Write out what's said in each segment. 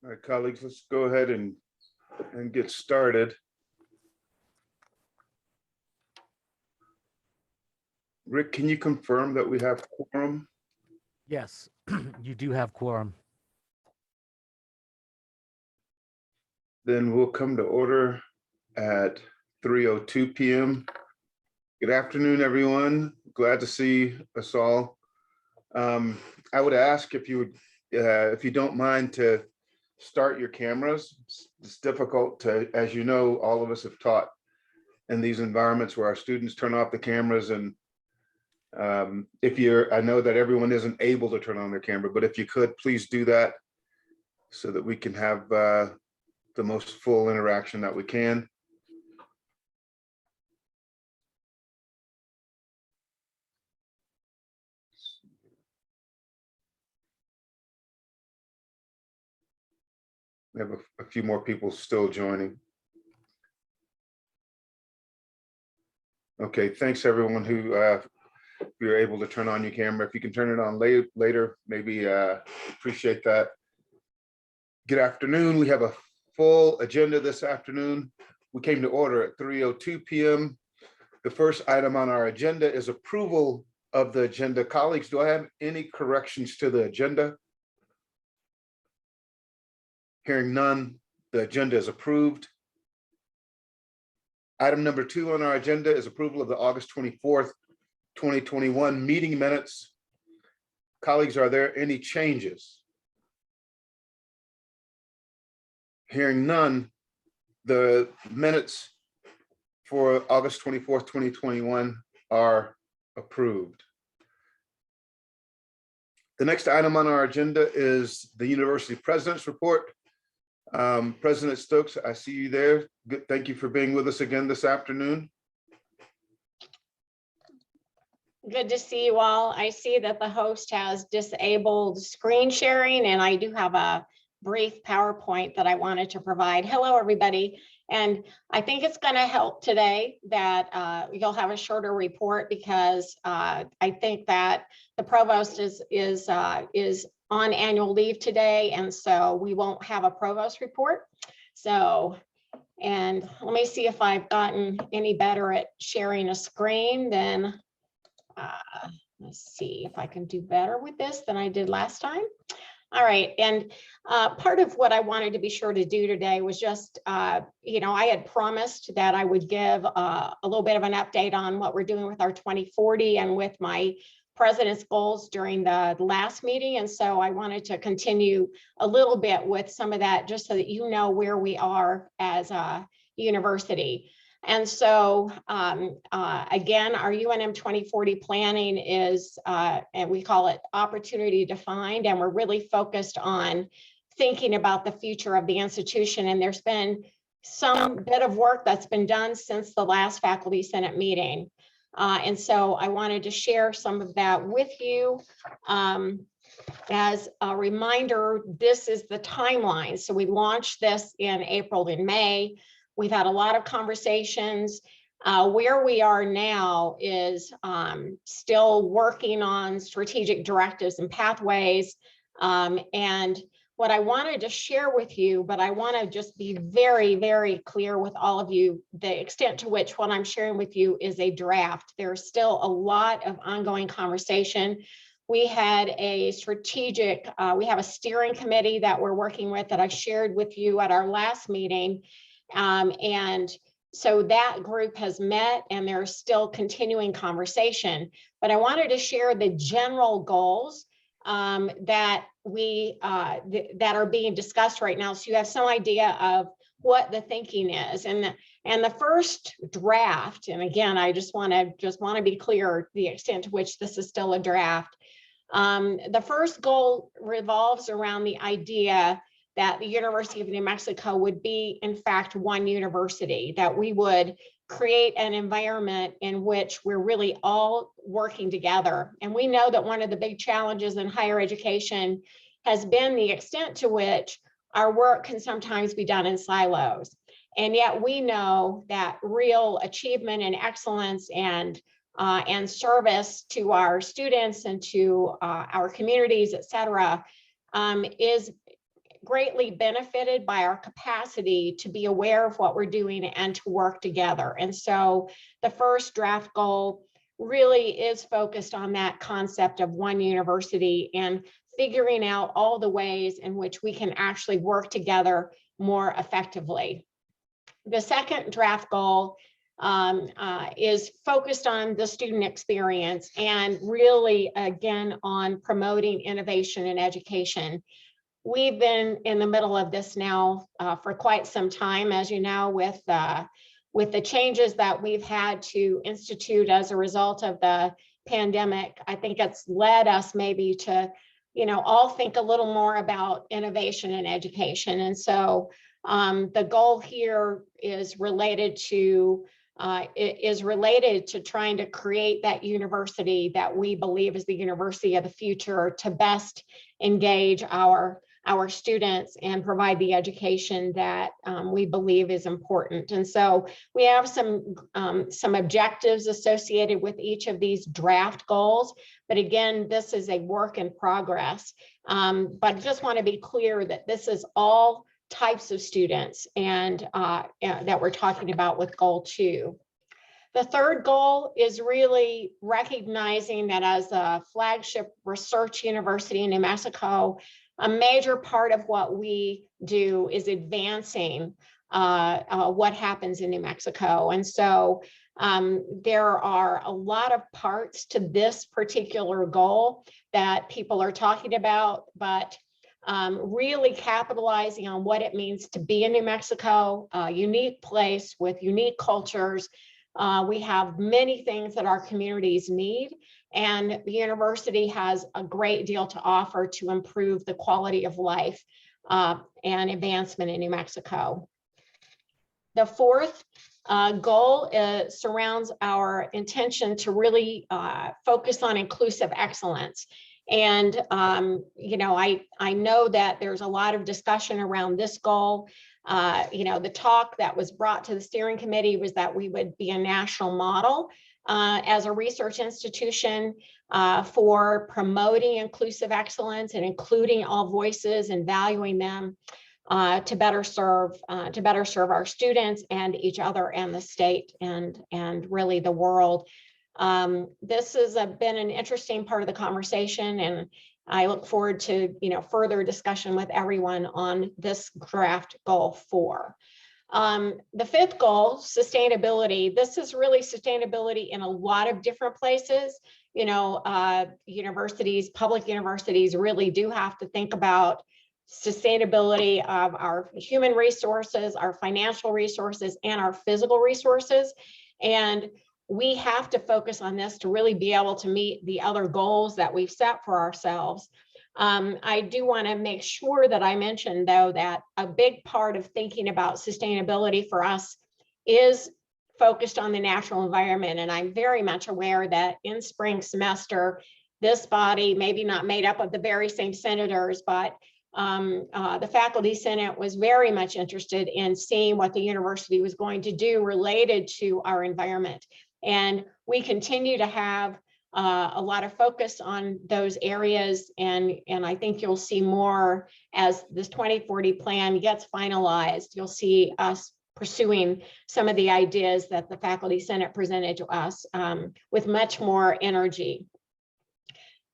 All right, colleagues, let's go ahead and get started. Rick, can you confirm that we have quorum? Yes, you do have quorum. Then we'll come to order at 3:02 p.m. Good afternoon, everyone. Glad to see us all. I would ask if you don't mind, to start your cameras. It's difficult to, as you know, all of us have taught in these environments where our students turn off the cameras, and I know that everyone isn't able to turn on their camera, but if you could, please do that so that we can have the most full interaction that we can. We have a few more people still joining. Okay, thanks everyone who you're able to turn on your camera. If you can turn it on later, maybe appreciate that. Good afternoon. We have a full agenda this afternoon. We came to order at 3:02 p.m. The first item on our agenda is approval of the agenda. Colleagues, do I have any corrections to the agenda? Hearing none, the agenda is approved. Item number 2 on our agenda is approval of the August 24th, 2021 meeting minutes. Colleagues, are there any changes? Hearing none, the minutes for August 24th, 2021 are approved. The next item on our agenda is the University President's Report. President Stokes, I see you there. Good. Thank you for being with us again this afternoon. Good to see you all. I see that the host has disabled screen sharing, and I do have a brief PowerPoint that I wanted to provide. Hello, everybody. And I think it's going to help today that you'll have a shorter report, because I think that the provost is on annual leave today, and so we won't have a provost report. So, and let me see if I've gotten any better at sharing a screen. Then let's see if I can do better with this than I did last time. All right, and part of what I wanted to be sure to do today was just, I had promised that I would give a little bit of an update on what we're doing with our 2040 and with my president's goals during the last meeting. And so I wanted to continue a little bit with some of that, just so that you know where we are as a university. And so again, our UNM 2040 planning is, and we call it opportunity defined, and we're really focused on thinking about the future of the institution. And there's been some bit of work that's been done since the last Faculty Senate meeting. And so I wanted to share some of that with you. As a reminder, this is the timeline. So we launched this in April and May. We've had a lot of conversations. Where we are now is still working on strategic directives and pathways. And what I wanted to share with you, but I want to just be very, very clear with all of you, the extent to which what I'm sharing with you is a draft. There's still a lot of ongoing conversation. We had a strategic, we have a steering committee that we're working with that I shared with you at our last meeting. And so that group has met, and there's still continuing conversation. But I wanted to share the general goals that are being discussed right now, so you have some idea of what the thinking is. And the first draft, and again, I just want to be clear the extent to which this is still a draft. The first goal revolves around the idea that the University of New Mexico would be, in fact, one university, that we would create an environment in which we're really all working together. And we know that one of the big challenges in higher education has been the extent to which our work can sometimes be done in silos. And yet we know that real achievement and excellence and service to our students and to our communities, et cetera, is greatly benefited by our capacity to be aware of what we're doing and to work together. And so the first draft goal really is focused on that concept of one university and figuring out all the ways in which we can actually work together more effectively. The second draft goal is focused on the student experience and really, again, on promoting innovation in education. We've been in the middle of this now for quite some time, as you know, with the changes that we've had to institute as a result of the pandemic. I think it's led us maybe to, all think a little more about innovation in education. And so the goal here is related to trying to create that university that we believe is the university of the future to best engage our students and provide the education that we believe is important. And so we have some objectives associated with each of these draft goals. But again, this is a work in progress. But I just want to be clear that this is all types of students and that we're talking about with goal 2. The third goal is really recognizing that as a flagship research university in New Mexico, a major part of what we do is advancing what happens in New Mexico. And so there are a lot of parts to this particular goal that people are talking about, but really capitalizing on what it means to be in New Mexico, a unique place with unique cultures. We have many things that our communities need, and the university has a great deal to offer to improve the quality of life and advancement in New Mexico. The fourth goal surrounds our intention to really focus on inclusive excellence. And, I know that there's a lot of discussion around this goal. The talk that was brought to the steering committee was that we would be a national model as a research institution for promoting inclusive excellence and including all voices and valuing them to better serve our students and each other and the state and really the world. This has been an interesting part of the conversation, and I look forward to further discussion with everyone on this draft goal 4. The fifth goal, sustainability. This is really sustainability in a lot of different places. Universities, public universities really do have to think about sustainability of our human resources, our financial resources, and our physical resources. And we have to focus on this to really be able to meet the other goals that we've set for ourselves. I do want to make sure that I mention, though, that a big part of thinking about sustainability for us is focused on the natural environment. And I'm very much aware that in spring semester, this body, maybe not made up of the very same senators, but the faculty senate was very much interested in seeing what the university was going to do related to our environment. And we continue to have a lot of focus on those areas. And I think you'll see more as this 2040 plan gets finalized. You'll see us pursuing some of the ideas that the faculty senate presented to us with much more energy.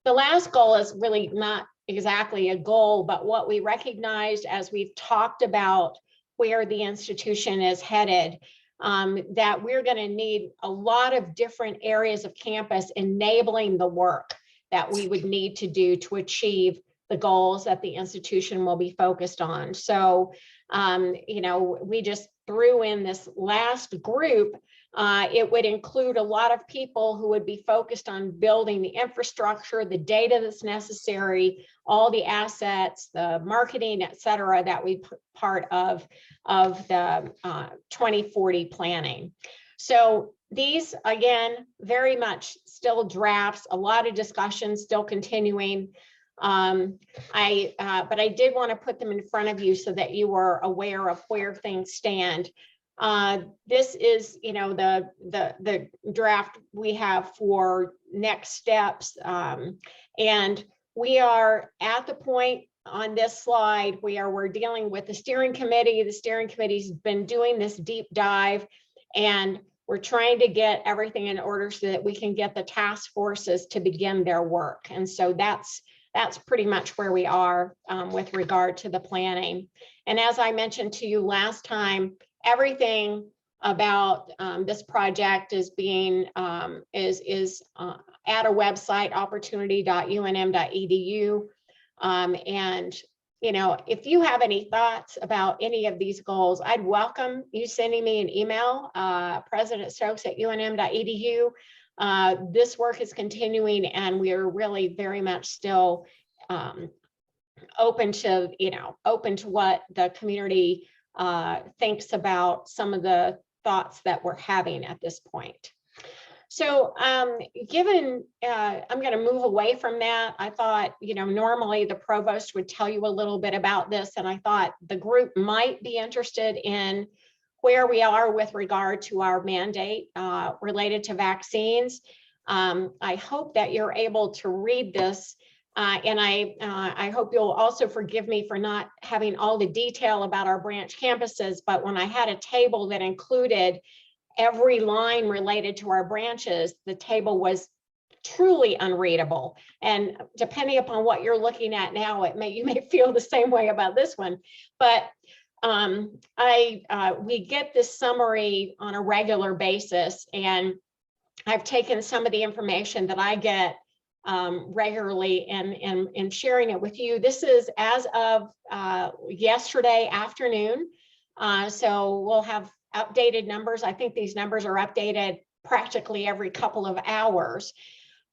The last goal is really not exactly a goal, but what we recognized as we've talked about where the institution is headed, that we're going to need a lot of different areas of campus enabling the work that we would need to do to achieve the goals that the institution will be focused on. So, we just threw in this last group. It would include a lot of people who would be focused on building the infrastructure, the data that's necessary, all the assets, the marketing, et cetera, that we put part of the 2040 planning. So these, again, very much still drafts, a lot of discussion still continuing. But I did want to put them in front of you so that you were aware of where things stand. This is, the draft we have for next steps. And we are at the point on this slide, we're dealing with the steering committee. The steering committee's been doing this deep dive, and we're trying to get everything in order so that we can get the task forces to begin their work. And so that's pretty much where we are with regard to the planning. And as I mentioned to you last time, everything about this project is being at a website, opportunity.unm.edu. And if you have any thoughts about any of these goals, I'd welcome you sending me an email, presidentstokes@unm.edu. This work is continuing, and we are really very much still open to what the community thinks about some of the thoughts that we're having at this point. So given I'm going to move away from that, I thought, normally the provost would tell you a little bit about this, and I thought the group might be interested in where we are with regard to our mandate related to vaccines. I hope that you're able to read this, and I hope you'll also forgive me for not having all the detail about our branch campuses, but when I had a table that included every line related to our branches, the table was truly unreadable. And depending upon what you're looking at now, you may feel the same way about this one. But we get this summary on a regular basis, and I've taken some of the information that I get regularly and sharing it with you. This is as of yesterday afternoon. So we'll have updated numbers. I think these numbers are updated practically every couple of hours.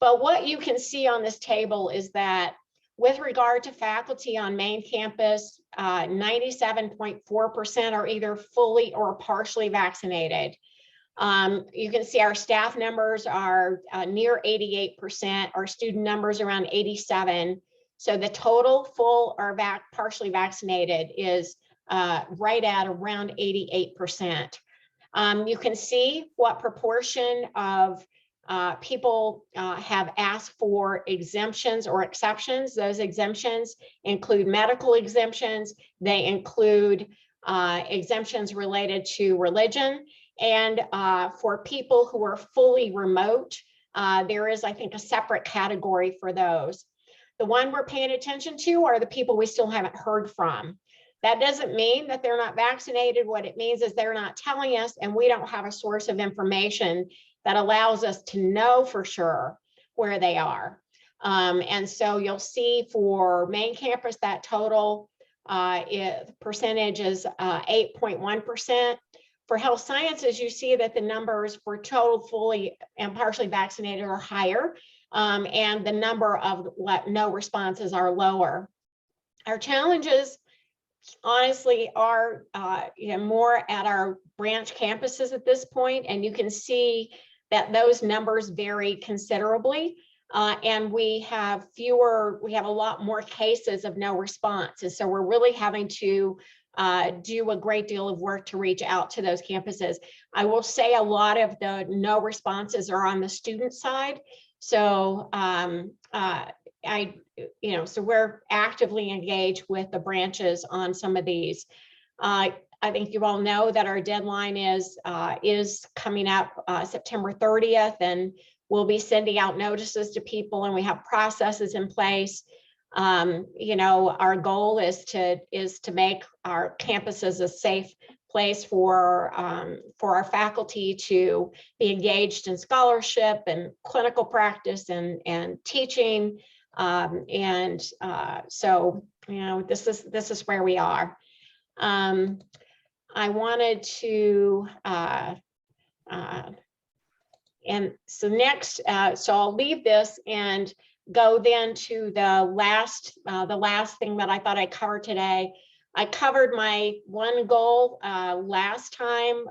But what you can see on this table is that with regard to faculty on main campus, 97.4% are either fully or partially vaccinated. You can see our staff numbers are near 88%, our student numbers around 87. So the total full or partially vaccinated is right at around 88%. You can see what proportion of people have asked for exemptions or exceptions. Those exemptions include medical exemptions. They include exemptions related to religion. And for people who are fully remote, there is, I think, a separate category for those. The one we're paying attention to are the people we still haven't heard from. That doesn't mean that they're not vaccinated. What it means is they're not telling us, and we don't have a source of information that allows us to know for sure where they are. And so you'll see for main campus, that total percentage is 8.1%. For health sciences, you see that the numbers for total, fully, and partially vaccinated are higher, and the number of no responses are lower. Our challenges, honestly, are more at our branch campuses at this point, and you can see that those numbers vary considerably, and we have a lot more cases of no response, and so we're really having to do a great deal of work to reach out to those campuses. I will say a lot of the no responses are on the student side, so so we're actively engaged with the branches on some of these. I think you all know that our deadline is coming up September 30th, and we'll be sending out notices to people, and we have processes in place. Our goal is to make our campuses a safe place for our faculty to be engaged in scholarship and clinical practice and teaching. So this is where we are. I wanted to and so next, so I'll leave this and go then to the last thing that I thought I'd cover today. I covered my one goal last time.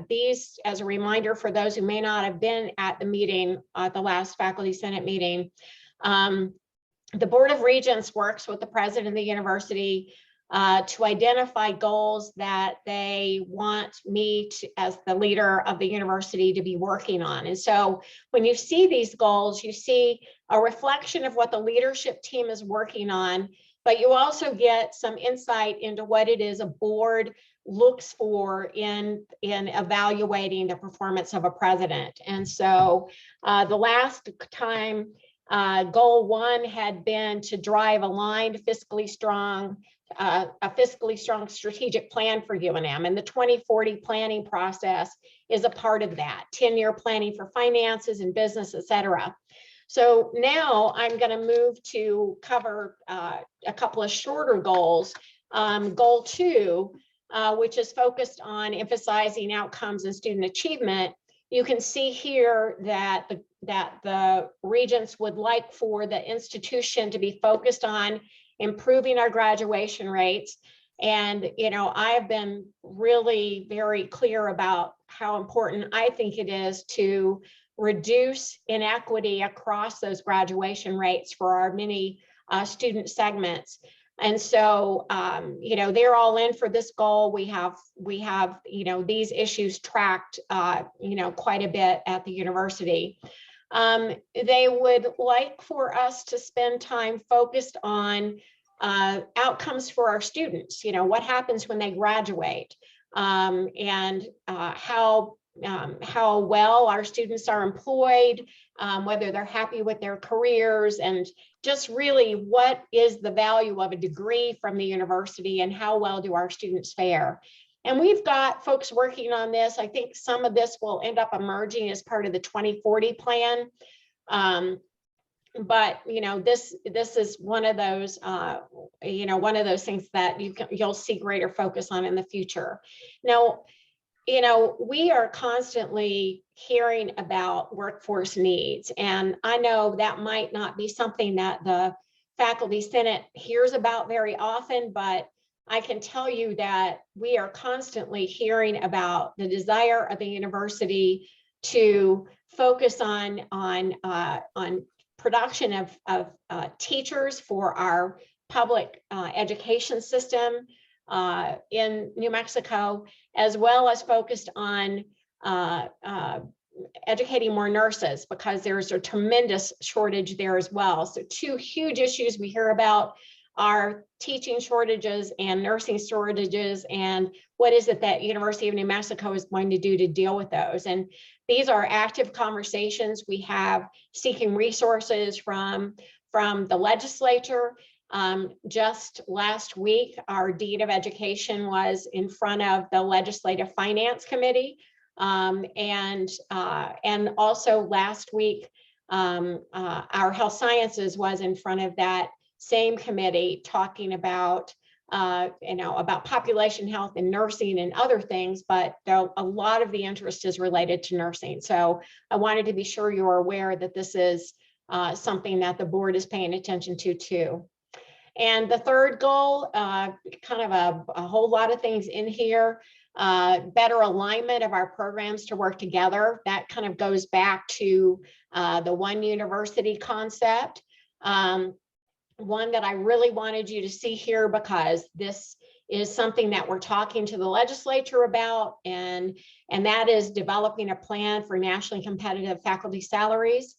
These, as a reminder for those who may not have been at the meeting, the last Faculty Senate meeting, the Board of Regents works with the president of the university to identify goals that they want me to, as the leader of the university, to be working on. And so when you see these goals, you see a reflection of what the leadership team is working on, but you also get some insight into what it is a board looks for in evaluating the performance of a president. And so the last time, goal 1 had been to drive aligned, fiscally strong, a fiscally strong strategic plan for UNM, and the 2040 planning process is a part of that, 10-year planning for finances and business, et cetera. So now I'm going to move to cover a couple of shorter goals. Goal 2, which is focused on emphasizing outcomes and student achievement. You can see here that the regents would like for the institution to be focused on improving our graduation rates. And, you know, I've been really very clear about how important I think it is to reduce inequity across those graduation rates for our many student segments. And so, you know, they're all in for this goal. We have, you know, these issues tracked, you know, quite a bit at the university. They would like for us to spend time focused on outcomes for our students. You know, what happens when they graduate, and how well our students are employed, whether they're happy with their careers, and just really what is the value of a degree from the university and how well do our students fare. And we've got folks working on this. I think some of this will end up emerging as part of the 2040 plan. But you know, this is one of those you know, one of those things that you'll see greater focus on in the future. Now, you know, we are constantly hearing about workforce needs, and I know that might not be something that the Faculty Senate hears about very often, but I can tell you that we are constantly hearing about the desire of the university to focus on production of teachers for our public education system in New Mexico, as well as focused on educating more nurses, because there's a tremendous shortage there as well. So 2 huge issues we hear about are teaching shortages and nursing shortages, and what is it that University of New Mexico is going to do to deal with those. And these are active conversations we have, seeking resources from the legislature. Just last week, our Dean of Education was in front of the Legislative Finance Committee. And also last week, our Health Sciences was in front of that same committee, talking about, you know, about population health and nursing and other things, but a lot of the interest is related to nursing. So I wanted to be sure you're aware that this is something that the board is paying attention to too. And the third goal, kind of a whole lot of things in here, better alignment of our programs to work together. That kind of goes back to the one university concept. One that I really wanted you to see here, because this is something that we're talking to the legislature about, and that is developing a plan for nationally competitive faculty salaries.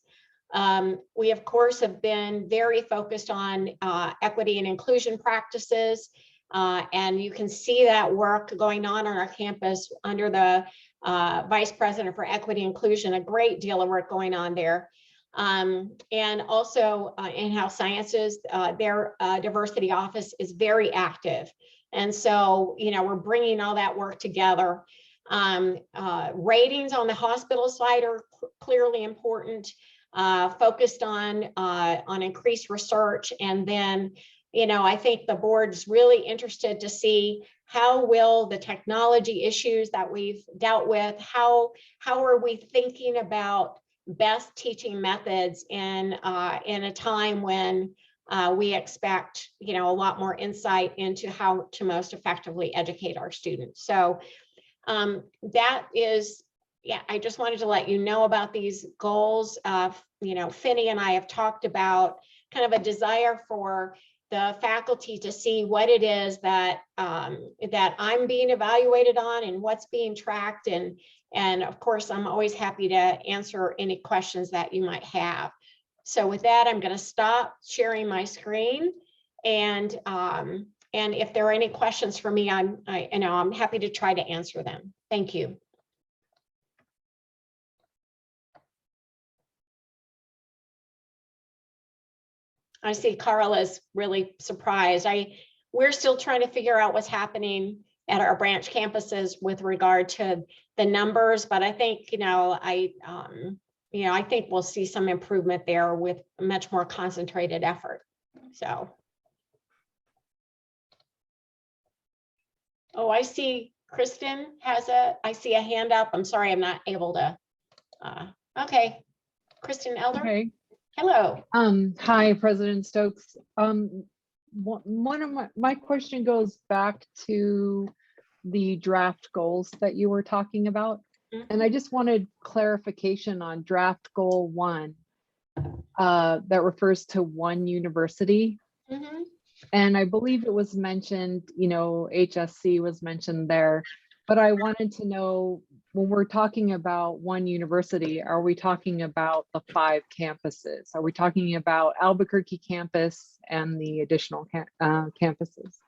We, of course, have been very focused on equity and inclusion practices, and you can see that work going on our campus under the Vice President for Equity and Inclusion, a great deal of work going on there. And also in Health Sciences, their diversity office is very active. And so, you know, we're bringing all that work together. Ratings on the hospital side are clearly important, focused on increased research. And then, you know, I think the board's really interested to see how will the technology issues that we've dealt with, how are we thinking about best teaching methods in a time when we expect, you know, a lot more insight into how to most effectively educate our students. So that is, yeah, I just wanted to let you know about these goals. You know, Finney and I have talked about kind of a desire for the faculty to see what it is that that I'm being evaluated on and what's being tracked. And of course, I'm always happy to answer any questions that you might have. So with that, I'm going to stop sharing my screen And if there are any questions for me, I'm happy to try to answer them. Thank you. I see Carl is really surprised. We're still trying to figure out what's happening at our branch campuses with regard to the numbers, but I think, I think we'll see some improvement there with a much more concentrated effort. So. Oh, I see Kristen I see a hand up. I'm sorry, I'm not able to. Okay, Kristen Elder. Okay. Hello. Hi, President Stokes. One of my question goes back to the draft goals that you were talking about. And I just wanted clarification on draft goal 1 that refers to one university. Mm-hmm. And I believe it was mentioned, HSC was mentioned there, but I wanted to know, when we're talking about one university, are we talking about the 5 campuses? Are we talking about Albuquerque campus and the additional campuses?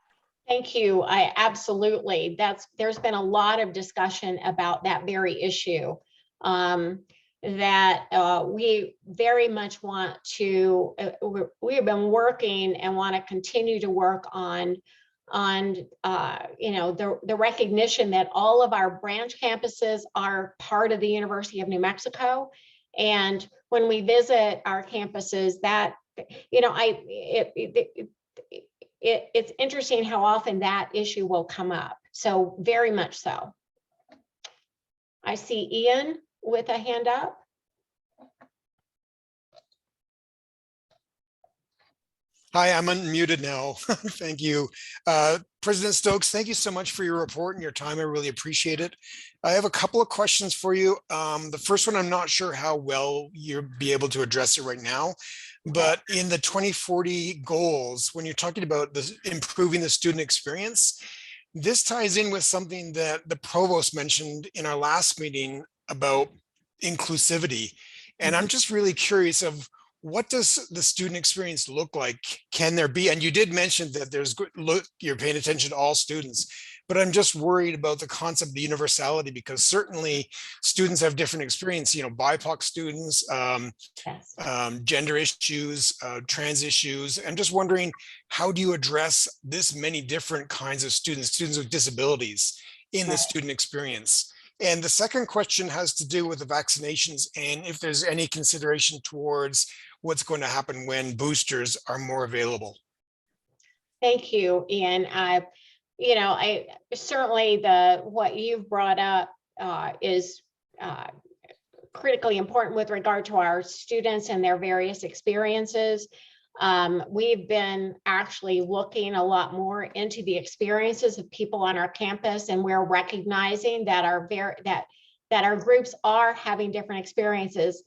Thank you. I absolutely. There's been a lot of discussion about that very issue. That we very much want to. We have been working and want to continue to work on the recognition that all of our branch campuses are part of the University of New Mexico, and when we visit our campuses, that it's interesting how often that issue will come up. So very much so. I see Ian with a hand up. Hi, I'm unmuted now. Thank you. President Stokes, thank you so much for your report and your time. I really appreciate it. I have a couple of questions for you. The first one, I'm not sure how well you'll be able to address it right now, but in the 2040 goals, when you're talking about improving the student experience, this ties in with something that the provost mentioned in our last meeting about inclusivity. And I'm just really curious of, what does the student experience look like? Can there be, and you did mention that you're paying attention to all students, but I'm just worried about the concept of the universality, because certainly students have different experience, BIPOC students, gender issues, trans issues. I'm just wondering, how do you address this many different kinds of students with disabilities in the student experience? And the second question has to do with the vaccinations, and if there's any consideration towards what's going to happen when boosters are more available. Thank you, Ian. I certainly what you've brought up is critically important with regard to our students and their various experiences. We've been actually looking a lot more into the experiences of people on our campus, and we're recognizing that our groups are having different experiences,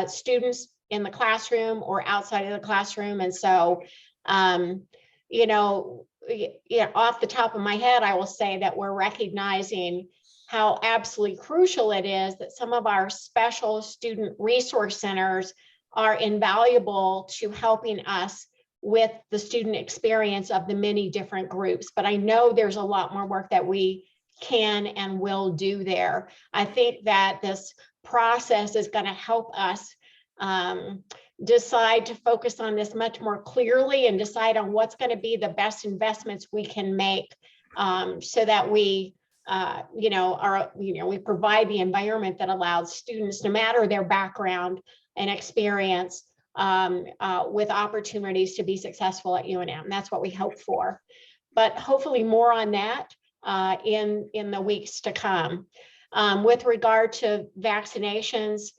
students in the classroom or outside of the classroom. And so, off the top of my head, I will say that we're recognizing how absolutely crucial it is that some of our special student resource centers are invaluable to helping us with the student experience of the many different groups. But I know there's a lot more work that we can and will do there. I think that this process is going to help us decide to focus on this much more clearly and decide on what's going to be the best investments we can make, so that we we provide the environment that allows students, no matter their background and experience, with opportunities to be successful at UNM. That's what we hope for. But hopefully more on that in the weeks to come. With regard to vaccinations,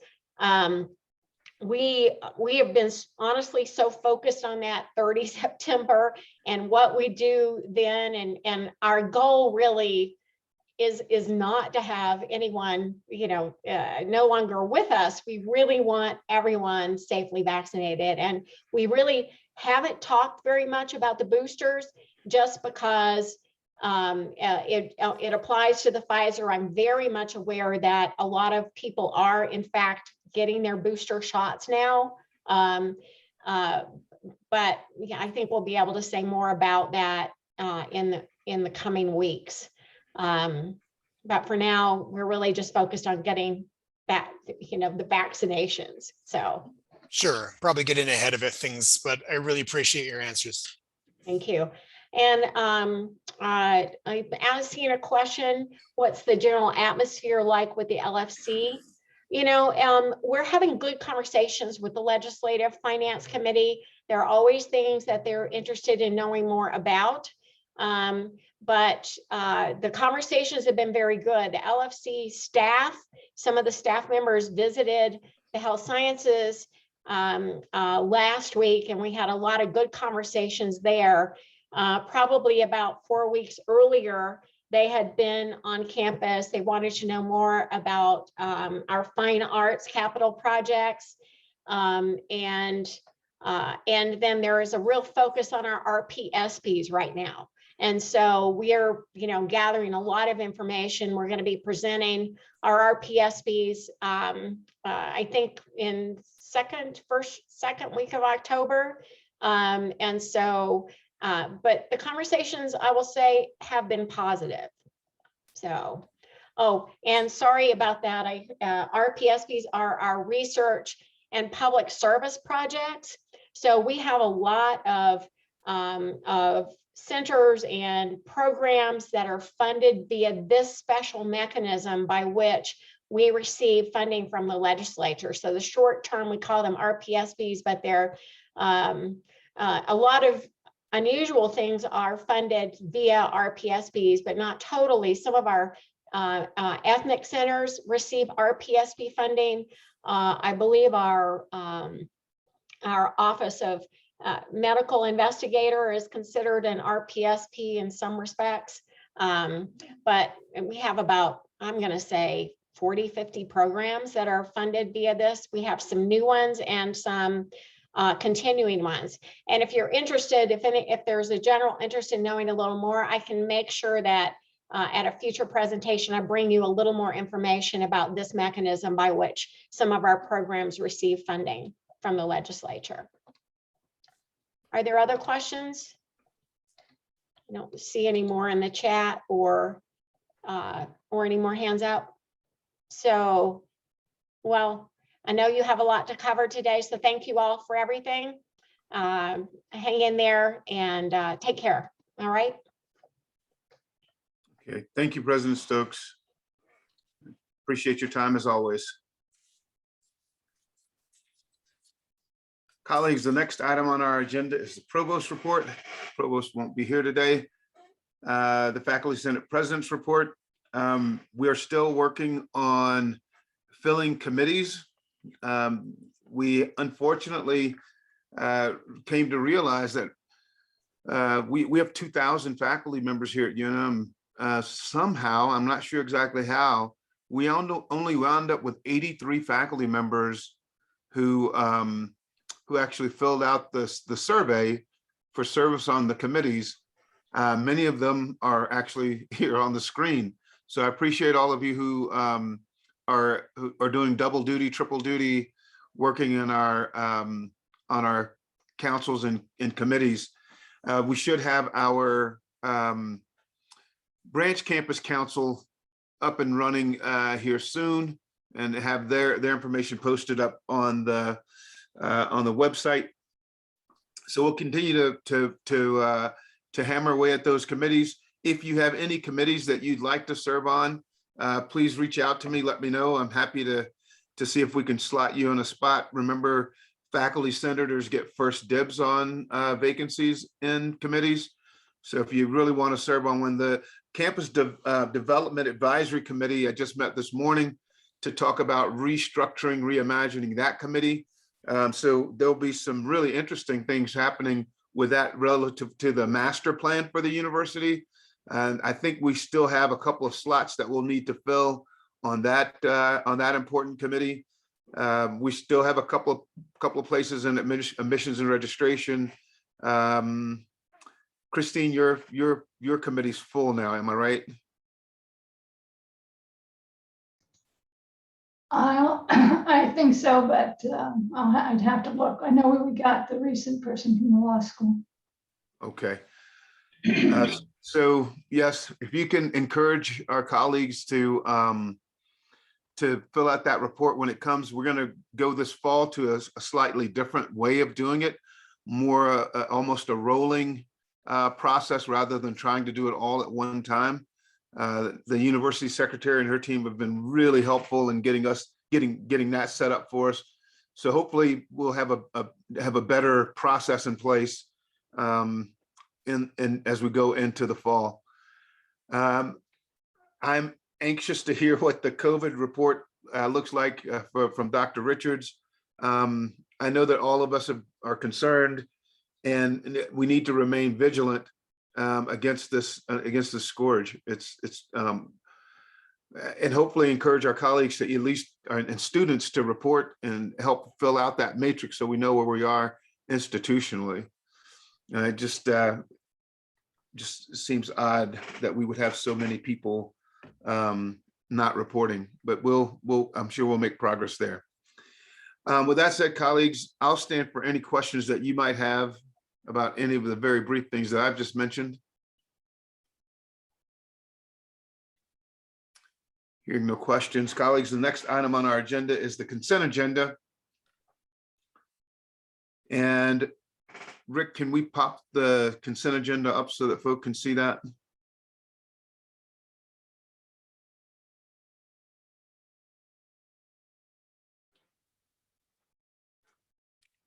we have been honestly so focused on that 30 September and what we do then, and our goal really is not to have anyone no longer with us. We really want everyone safely vaccinated, and we really haven't talked very much about the boosters just because it applies to the Pfizer. I'm very much aware that a lot of people are in fact getting their booster shots now, but yeah, I think we'll be able to say more about that in the coming weeks. But for now, we're really just focused on getting back, the vaccinations. So Sure, probably getting ahead of it things, but I really appreciate your answers. thank you. And I was seeing a question, what's the general atmosphere like with the LFC? We're having good conversations with the Legislative Finance Committee. There are always things that they're interested in knowing more about. But the conversations have been very good. The LFC staff, some of the staff members visited the health sciences last week, and we had a lot of good conversations there. Probably about 4 weeks earlier, they had been on campus. They wanted to know more about our fine arts capital projects. And then there is a real focus on our RPSPs right now. And so we are, gathering a lot of information. We're going to be presenting our RPSPs, I think in second week of October. And so, but the conversations, I will say, have been positive. So, oh, and sorry about that. RPSPs are our research and public service projects. So we have a lot of centers and programs that are funded via this special mechanism by which we receive funding from the legislature. So the short term, we call them RPSPs, but they're a lot of unusual things are funded via RPSPs, but not totally. Some of our ethnic centers receive RPSP funding. I believe our Office of Medical Investigator is considered an RPSP in some respects. But we have about, I'm going to say, 40, 50 programs that are funded via this. We have some new ones and some continuing ones. And if you're interested, if there's a general interest in knowing a little more, I can make sure that at a future presentation, I bring you a little more information about this mechanism by which some of our programs receive funding from the legislature. Are there other questions? I don't see any more in the chat or any more hands up. So, well, I know you have a lot to cover today, so thank you all for everything. Hang in there and take care. All right. Okay, thank you, President Stokes. Appreciate your time as always. Colleagues, the next item on our agenda is the Provost Report. Provost won't be here today. The Faculty Senate President's Report. We are still working on filling committees. We unfortunately came to realize that we have 2,000 faculty members here at UNM. Somehow, I'm not sure exactly how, we only wound up with 83 faculty members who actually filled out the survey for service on the committees. Many of them are actually here on the screen. So I appreciate all of you who are doing double duty, triple duty, working in our on our councils and committees. We should have our branch campus council up and running here soon, and have their information posted up on the website. So we'll continue to hammer away at those committees. If you have any committees that you'd like to serve on, please reach out to me. Let me know. I'm happy to see if we can slot you in a spot. Remember, faculty senators get first dibs on vacancies in committees. So if you really want to serve on one, the Campus Development Advisory Committee, I just met this morning to talk about restructuring, reimagining that committee. So there'll be some really interesting things happening with that relative to the master plan for the university. And I think we still have a couple of slots that we'll need to fill on that important committee. We still have a couple of places in admissions and registration. Christine, your committee's full now, am I right? I think so, but I'd have to look. I know we got the recent person from the law school. Okay. So yes, if you can encourage our colleagues to fill out that report when it comes. We're going to go this fall to a slightly different way of doing it, more almost a rolling process rather than trying to do it all at one time. The university secretary and her team have been really helpful in getting that set up for us. So hopefully we'll have a better process in place as we go into the fall. I'm anxious to hear what the COVID report looks like from Dr. Richards. I know that all of us are concerned, and we need to remain vigilant against this scourge. And hopefully encourage our colleagues to at least and students to report and help fill out that matrix so we know where we are institutionally. It just seems odd that we would have so many people not reporting, but I'm sure we'll make progress there. With that said, colleagues, I'll stand for any questions that you might have about any of the very brief things that I've just mentioned. Hearing no questions, colleagues, the next item on our agenda is the consent agenda. And Rick, can we pop the consent agenda up so that folk can see that?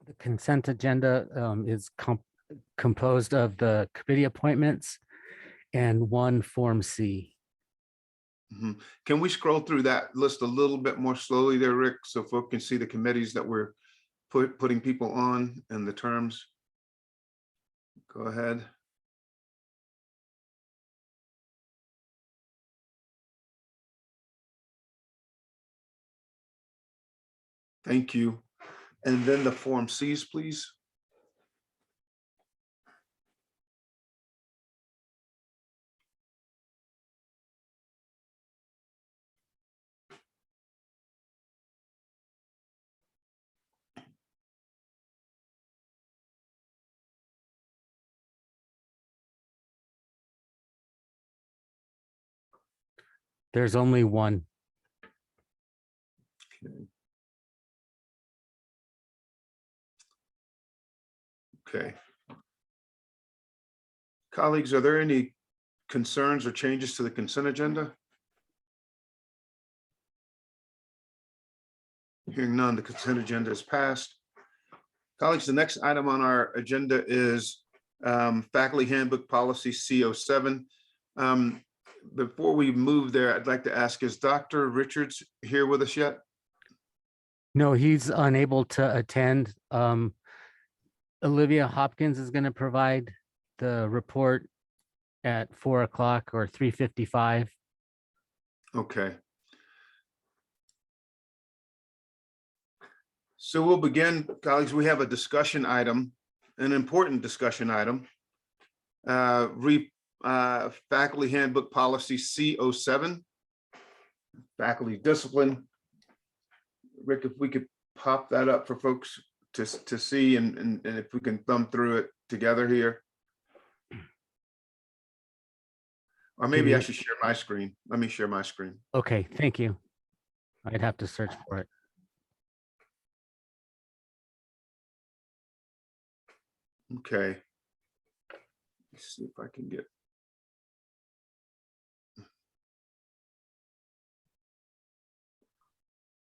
The consent agenda is composed of the committee appointments and one Form C. Mm-hmm. Can we scroll through that list a little bit more slowly there, Rick, so folk can see the committees that we're putting people on and the terms? Go ahead. Thank you. And then the Form Cs, please. There's only one. Okay. Colleagues, are there any concerns or changes to the consent agenda? Hearing none, the consent agenda is passed. Colleagues, the next item on our agenda is Faculty Handbook Policy C07. Before we move there, I'd like to ask, is Dr. Richards here with us yet? No, he's unable to attend. Olivia Hopkins is going to provide the report at 4 o'clock or 3:55. Okay. So we'll begin, colleagues. We have a discussion item, an important discussion item. Faculty Handbook Policy C07, faculty discipline. Rick, if we could pop that up for folks to see, and if we can thumb through it together here. Or maybe I should share my screen. Let me share my screen. Okay, thank you. I'd have to search for it. Okay. Let's see if I can get.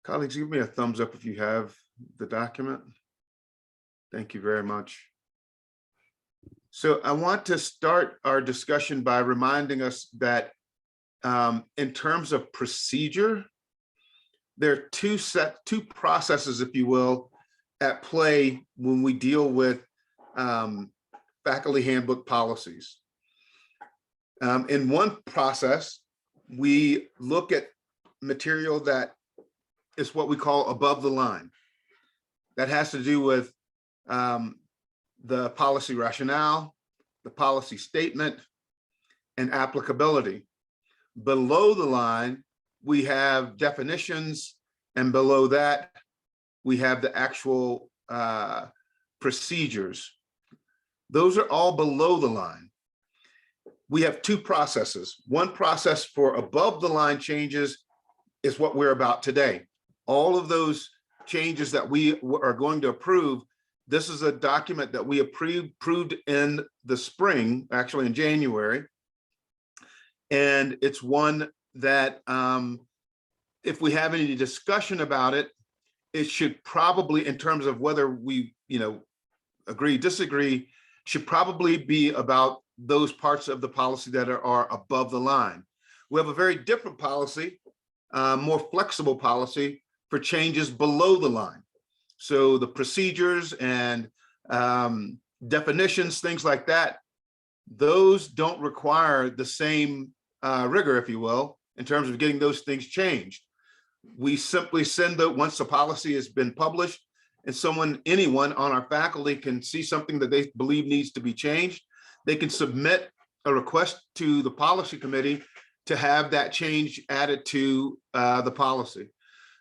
Colleagues, give me a thumbs up if you have the document. Thank you very much. So I want to start our discussion by reminding us that in terms of procedure, there are two processes, if you will, at play when we deal with faculty handbook policies. In one process, we look at material that is what we call above the line. That has to do with the policy rationale, the policy statement, and applicability. Below the line, we have definitions And below that, we have the actual procedures. Those are all below the line. We have two processes. One process for above the line changes is what we're about today. All of those changes that we are going to approve, this is a document that we approved in the spring, actually in January. And it's one that if we have any discussion about it, it should probably, in terms of whether we, agree, disagree, should probably be about those parts of the policy that are above the line. We have a very different policy, more flexible policy for changes below the line. So the procedures and definitions, things like that, those don't require the same rigor, if you will, in terms of getting those things changed. We simply send the, once the policy has been published and anyone on our faculty can see something that they believe needs to be changed, they can submit a request to the policy committee to have that change added to the policy.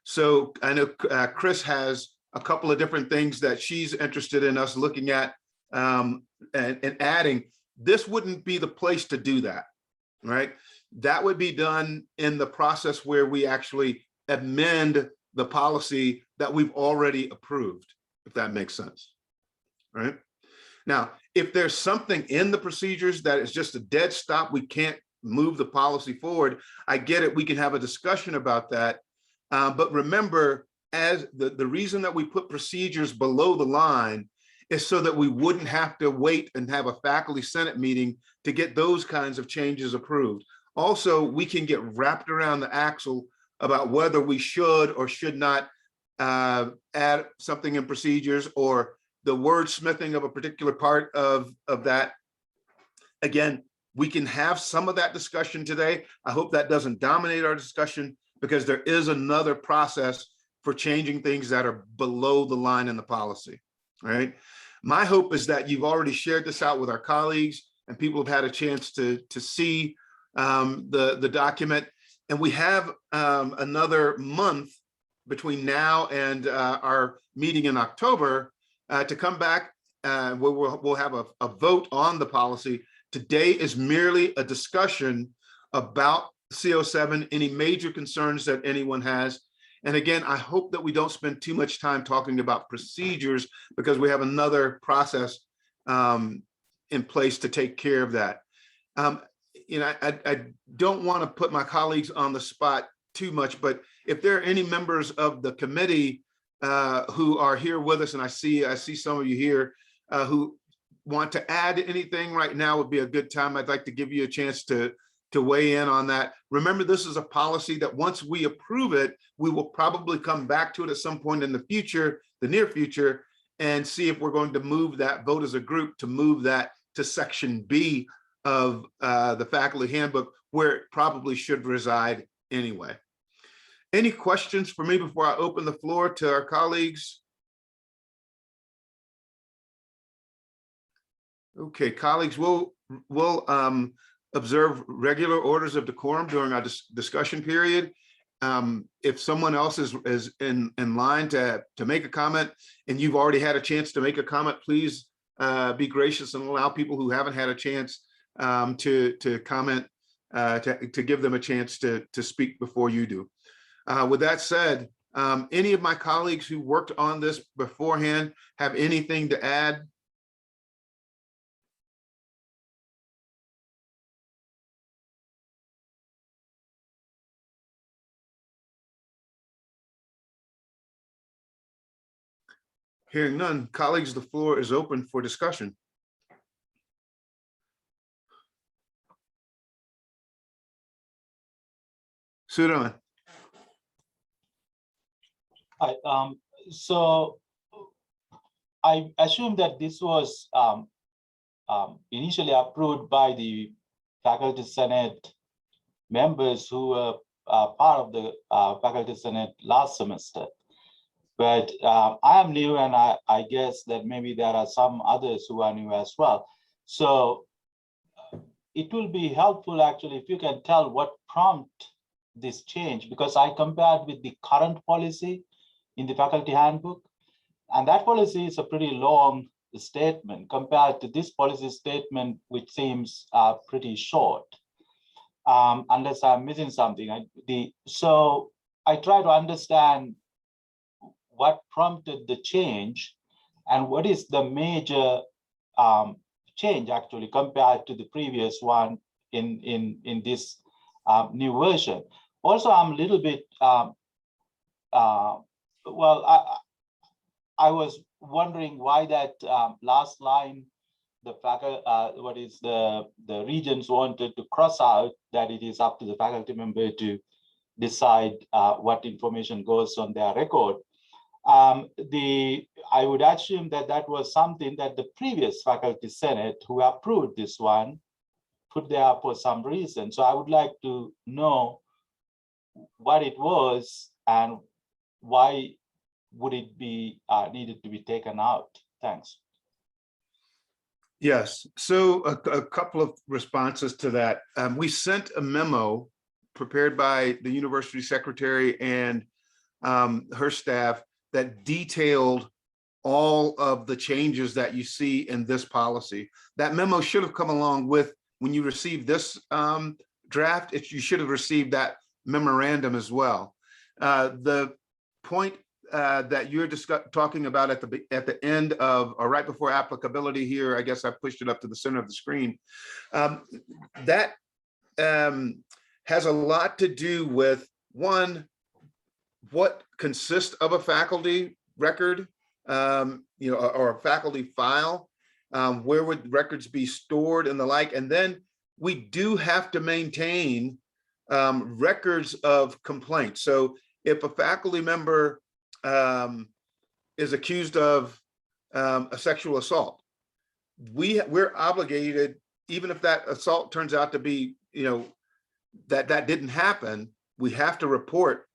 So I know Chris has a couple of different things that she's interested in us looking at and adding. This wouldn't be the place to do that, right? That would be done in the process where we actually amend the policy that we've already approved, if that makes sense, right? Now, if there's something in the procedures that is just a dead stop, we can't move the policy forward, I get it, we can have a discussion about that. But remember, as the reason that we put procedures below the line is so that we wouldn't have to wait and have a faculty senate meeting to get those kinds of changes approved. Also, we can get wrapped around the axle about whether we should or should not add something in procedures or the wordsmithing of a particular part of that. Again, we can have some of that discussion today. I hope that doesn't dominate our discussion because there is another process for changing things that are below the line in the policy, right? My hope is that you've already shared this out with our colleagues and people have had a chance to see the document. And we have another month between now and our meeting in October to come back. We'll have a vote on the policy. Today is merely a discussion about CO7, any major concerns that anyone has. And again, I hope that we don't spend too much time talking about procedures because we have another process in place to take care of that. I don't want to put my colleagues on the spot too much, but if there are any members of the committee who are here with us, and I see some of you here who want to add anything right now would be a good time. I'd like to give you a chance to weigh in on that. Remember, this is a policy that once we approve it, we will probably come back to it at some point in the future, the near future, and see if we're going to move that, vote as a group to move that to section B of the faculty handbook, where it probably should reside anyway. Any questions for me before I open the floor to our colleagues? Okay, colleagues, we'll observe regular orders of decorum during our discussion period. If someone else is in line to make a comment and you've already had a chance to make a comment, please be gracious and allow people who haven't had a chance to comment, to give them a chance to speak before you do. With that said, any of my colleagues who worked on this beforehand have anything to add? Hearing none, colleagues, the floor is open for discussion. Sudan. Hi, so I assume that this was initially approved by the Faculty Senate members who were part of the Faculty Senate last semester. But I am new, and I guess that maybe there are some others who are new as well. So it will be helpful actually if you can tell what prompted this change, because I compared with the current policy in the faculty handbook, and that policy is a pretty long statement compared to this policy statement, which seems pretty short. Unless I'm missing something. So I try to understand what prompted the change and what is the major change actually compared to the previous one in this new version. Also, I'm a little bit, I was wondering why that last line, the regents wanted to cross out that it is up to the faculty member to decide what information goes on their record. I would assume that that was something that the previous faculty senate who approved this one put there for some reason. So I would like to know what it was and why would it be needed to be taken out? Thanks. Yes, so a couple of responses to that. We sent a memo prepared by the university secretary and her staff that detailed all of the changes that you see in this policy. That memo should have come along with, when you received this draft, you should have received that memorandum as well. The point that you're talking about at the end of, or right before applicability here, I guess I pushed it up to the center of the screen. That has a lot to do with, one, what consists of a faculty record, or a faculty file, where would records be stored and the like. And then we do have to maintain records of complaints. So if a faculty member is accused of a sexual assault, we're obligated, even if that assault turns out to be, that didn't happen, we have to report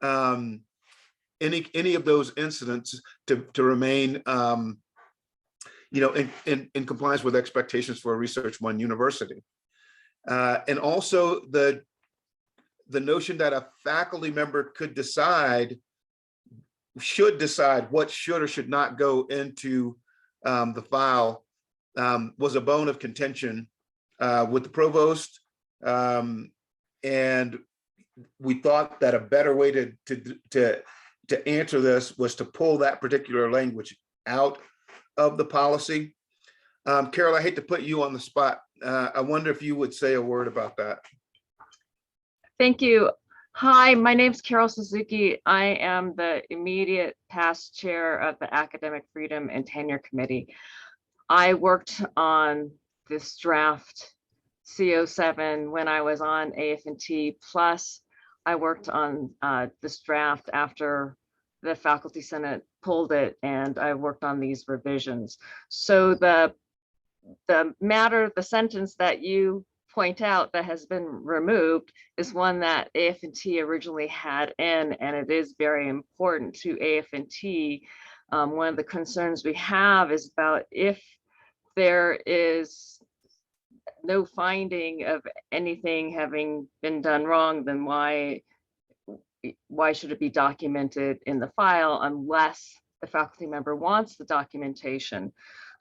any of those incidents to remain in compliance with expectations for a Research One university. And also the notion that a faculty member should decide what should or should not go into the file was a bone of contention with the provost. And we thought that a better way to answer this was to pull that particular language out of the policy. Carol, I hate to put you on the spot. I wonder if you would say a word about that. Thank you. Hi, my name's Carol Suzuki. I am the immediate past chair of the Academic Freedom and Tenure Committee. I worked on this draft CO7 when I was on AF&T, plus I worked on this draft after the Faculty Senate pulled it, and I worked on these revisions. So the sentence that you point out that has been removed is one that AF&T originally had in, and it is very important to AF&T. One of the concerns we have is about if there is no finding of anything having been done wrong, then why should it be documented in the file unless the faculty member wants the documentation?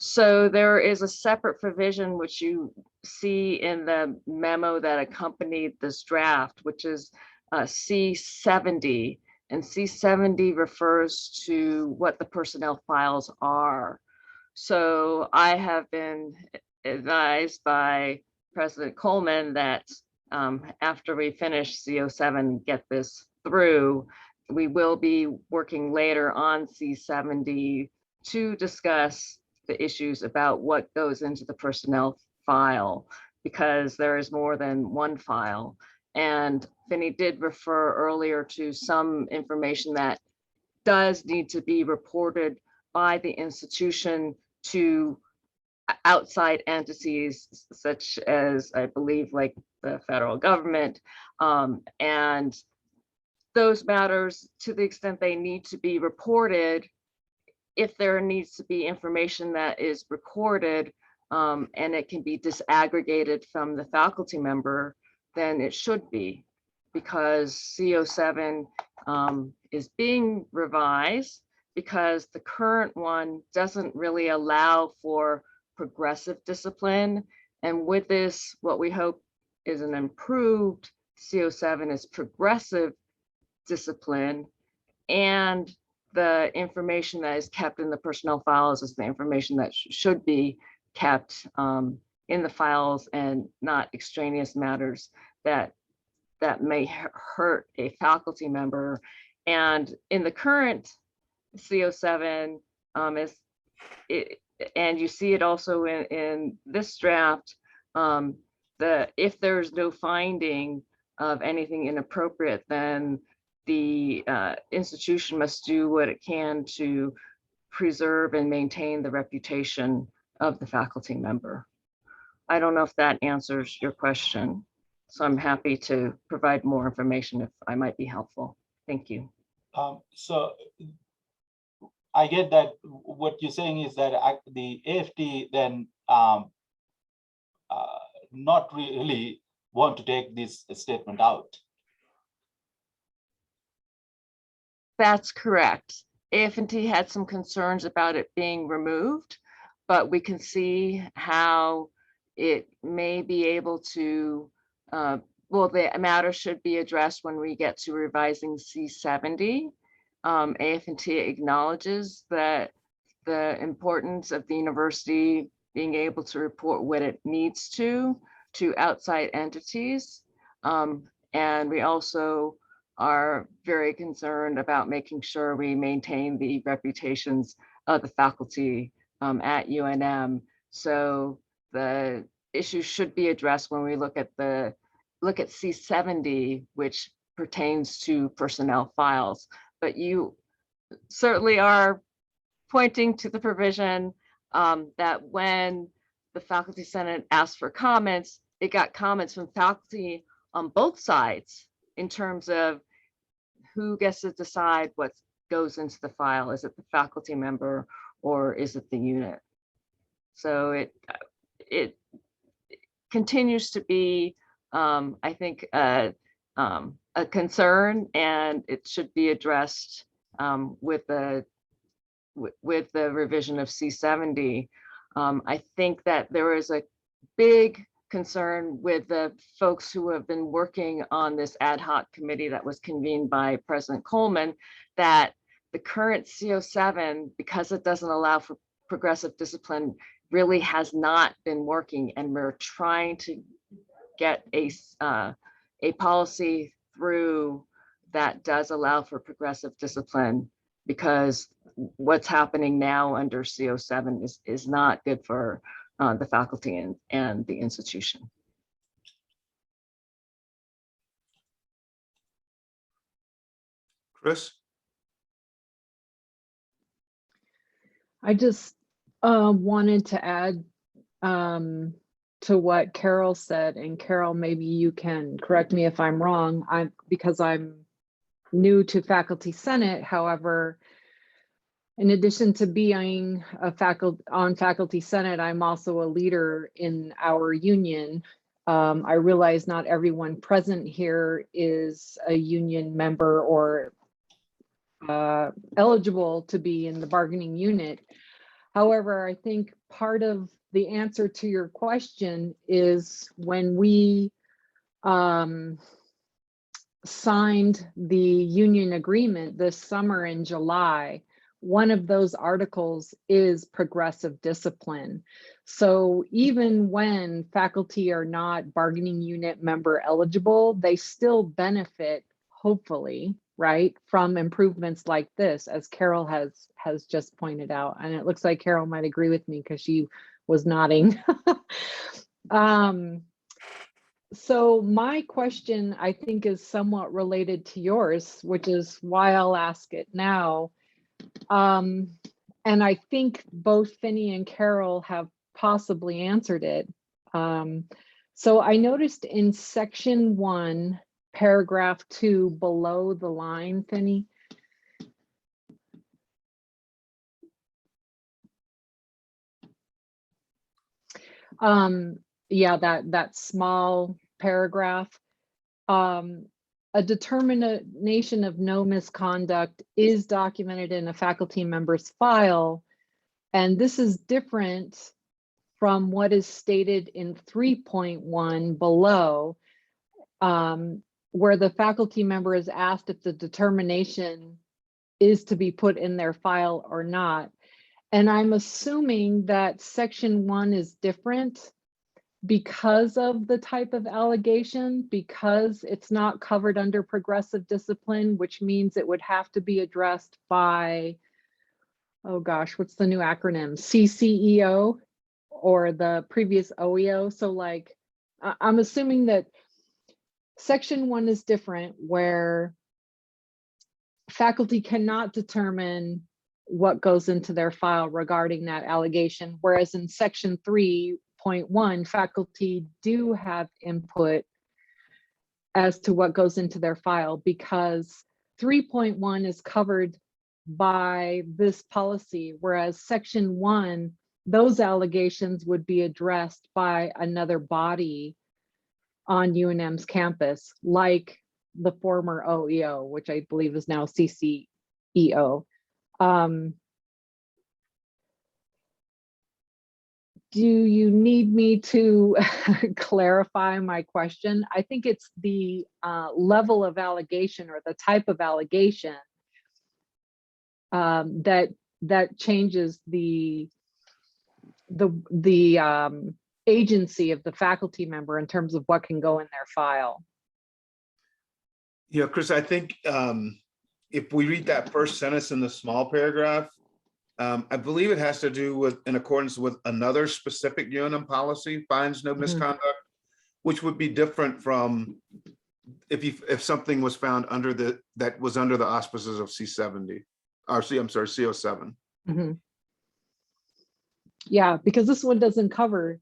So there is a separate provision which you see in the memo that accompanied this draft, which is C70, and C70 refers to what the personnel files are. So I have been advised by President Coleman that after we finish CO7, get this through, we will be working later on C70 to discuss the issues about what goes into the personnel file, because there is more than one file. And Finney did refer earlier to some information that does need to be reported by the institution to outside entities, such as, I believe, like the federal government. And those matters, to the extent they need to be reported, if there needs to be information that is recorded and it can be disaggregated from the faculty member, then it should be. because CO7 is being revised because the current one doesn't really allow for progressive discipline. And with this, what we hope is an improved CO7 is progressive discipline, and the information that is kept in the personnel files is the information that should be kept in the files and not extraneous matters that may hurt a faculty member. And in the current CO7 is it, and you see it also in this draft, if there's no finding of anything inappropriate, then the institution must do what it can to preserve and maintain the reputation of the faculty member. I don't know if that answers your question, so I'm happy to provide more information if I might be helpful. Thank you. So I get that what you're saying is that the AFT then not really want to take this statement out. That's correct. AF&T had some concerns about it being removed, but we can see how it may be able to, well, the matter should be addressed when we get to revising C70. AF&T acknowledges that the importance of the university being able to report what it needs to outside entities. And we also are very concerned about making sure we maintain the reputations of the faculty at UNM. So the issue should be addressed when we look at C70, which pertains to personnel files. But you certainly are pointing to the provision that when the Faculty Senate asked for comments, it got comments from faculty on both sides in terms of who gets to decide what goes into the file. Is it the faculty member or is it the unit? So it continues to be, I think, a concern, and it should be addressed with the revision of C70. I think that there is a big concern with the folks who have been working on this ad hoc committee that was convened by President Coleman, that the current CO7, because it doesn't allow for progressive discipline, really has not been working. And we're trying to get a policy through that does allow for progressive discipline, because what's happening now under CO7 is not good for the faculty and the institution. Chris? I just wanted to add to what Carol said, and Carol, maybe you can correct me if I'm wrong. Because I'm new to Faculty Senate. However, in addition to being a Faculty Senate, I'm also a leader in our union. I realize not everyone present here is a union member or eligible to be in the bargaining unit. However, I think part of the answer to your question is when we signed the union agreement this summer in July, one of those articles is progressive discipline. So even when faculty are not bargaining unit member eligible, they still benefit, hopefully, right, from improvements like this, as Carol has just pointed out. And it looks like Carol might agree with me because she was nodding. So my question, I think, is somewhat related to yours, which is why I'll ask it now. And I think both Finney and Carol have possibly answered it. So I noticed in section 1, paragraph 2, below the line, Finney. Yeah, that small paragraph. a determination of no misconduct is documented in a faculty member's file. And this is different from what is stated in 3.1 below, where the faculty member is asked if the determination is to be put in their file or not. And I'm assuming that section 1 is different because of the type of allegation, because it's not covered under progressive discipline, which means it would have to be addressed by, oh gosh, what's the new acronym? CCEO or the previous OEO. So like, I'm assuming that section 1 is different, where faculty cannot determine what goes into their file regarding that allegation, whereas in section 3.1, faculty do have input as to what goes into their file, because 3.1 is covered by this policy, whereas section 1, those allegations would be addressed by another body on UNM's campus, like the former OEO, which I believe is now CCEO. Do you need me to clarify my question? I think it's the level of allegation or the type of allegation that changes the agency of the faculty member in terms of what can go in their file. Yeah, Chris, I think if we read that first sentence in the small paragraph, I believe it has to do with, in accordance with another specific UNM policy, finds no misconduct, which would be different from if something was found under that was under the auspices of C70, or CO7. Yeah, because this one doesn't cover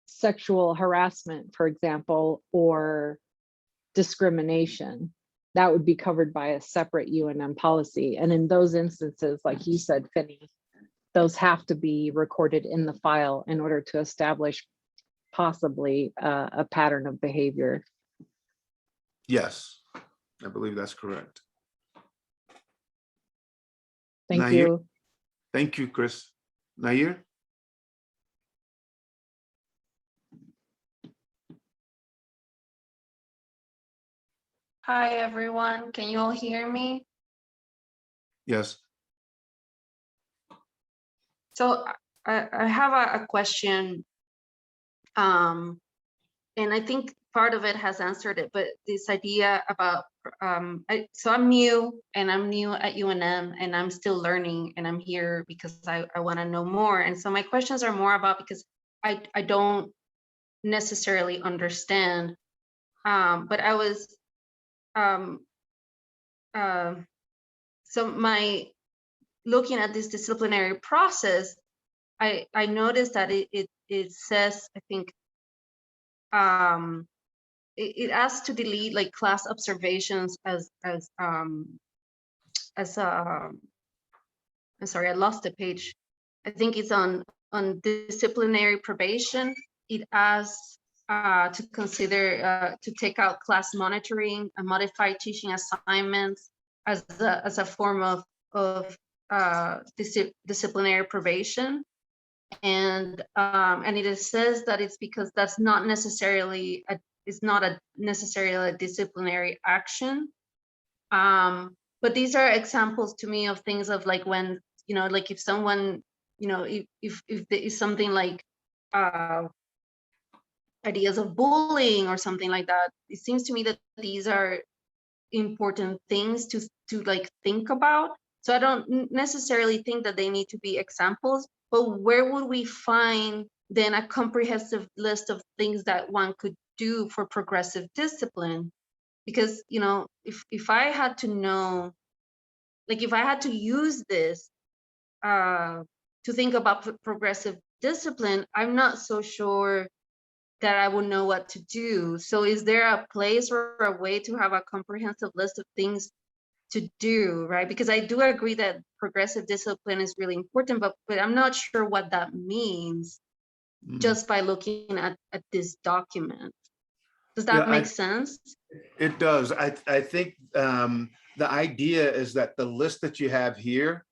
sexual harassment, for example, or discrimination. That would be covered by a separate UNM policy. And in those instances, like you said, Finney, those have to be recorded in the file in order to establish possibly a pattern of behavior. Yes, I believe that's correct. Thank Nair? you. Thank you, Chris. Nair? Hi, everyone. Can you all hear me? Yes. So I have a question. And I think part of it has answered it, but this idea about, so I'm new at UNM and I'm still learning, and I'm here because I want to know more. And so my questions are more about, because I don't necessarily understand, but I was, so my looking at this disciplinary process, I noticed that it says, I think, it asks to delete like class observations as I'm sorry, I lost the page. I think it's on disciplinary probation. It asks to consider to take out class monitoring and modify teaching assignments as a form of disciplinary probation. And it says that it's because that's not necessarily necessarily a disciplinary action. But these are examples to me of things of like when, you know, like if someone, you know, if there is something like ideas of bullying or something like that, it seems to me that these are important things to like think about. So I don't necessarily think that they need to be examples, but where would we find then a comprehensive list of things that one could do for progressive discipline? Because, you know, if I had to know, like if I had to use this to think about progressive discipline, I'm not so sure that I would know what to do. So is there a place or a way to have a comprehensive list of things to do, right? Because I do agree that progressive discipline is really important, but I'm not sure what that means just by looking at this document. Does that Yeah, make sense? It does. I think the idea is that the list that you have here,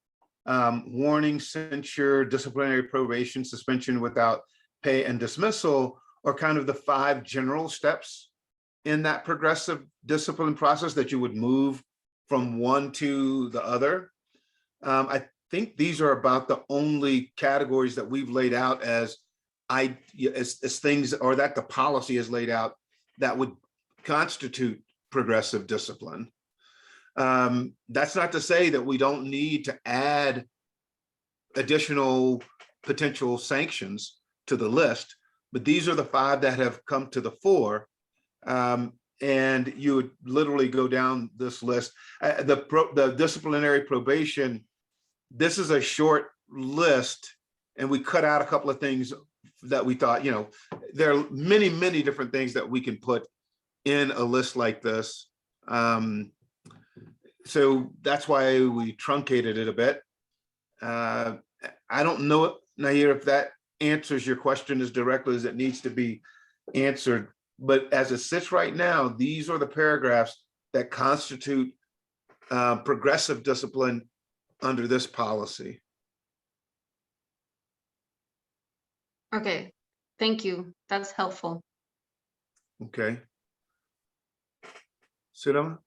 warning, censure, disciplinary probation, suspension without pay, and dismissal are kind of the 5 general steps in that progressive discipline process that you would move from one to the other. I think these are about the only categories that we've laid out as things, or that the policy is laid out that would constitute progressive discipline. That's not to say that we don't need to add additional potential sanctions to the list, but these are the 5 that have come to the fore. And you would literally go down this list. The disciplinary probation, this is a short list, and we cut out a couple of things that we thought, there are many, many different things that we can put in a list like this. So that's why we truncated it a bit. I don't know, Nair, if that answers your question as directly as it needs to be answered. But as it sits right now, these are the paragraphs that constitute progressive discipline under this policy. Okay, thank you. That's helpful. Okay. Sudama?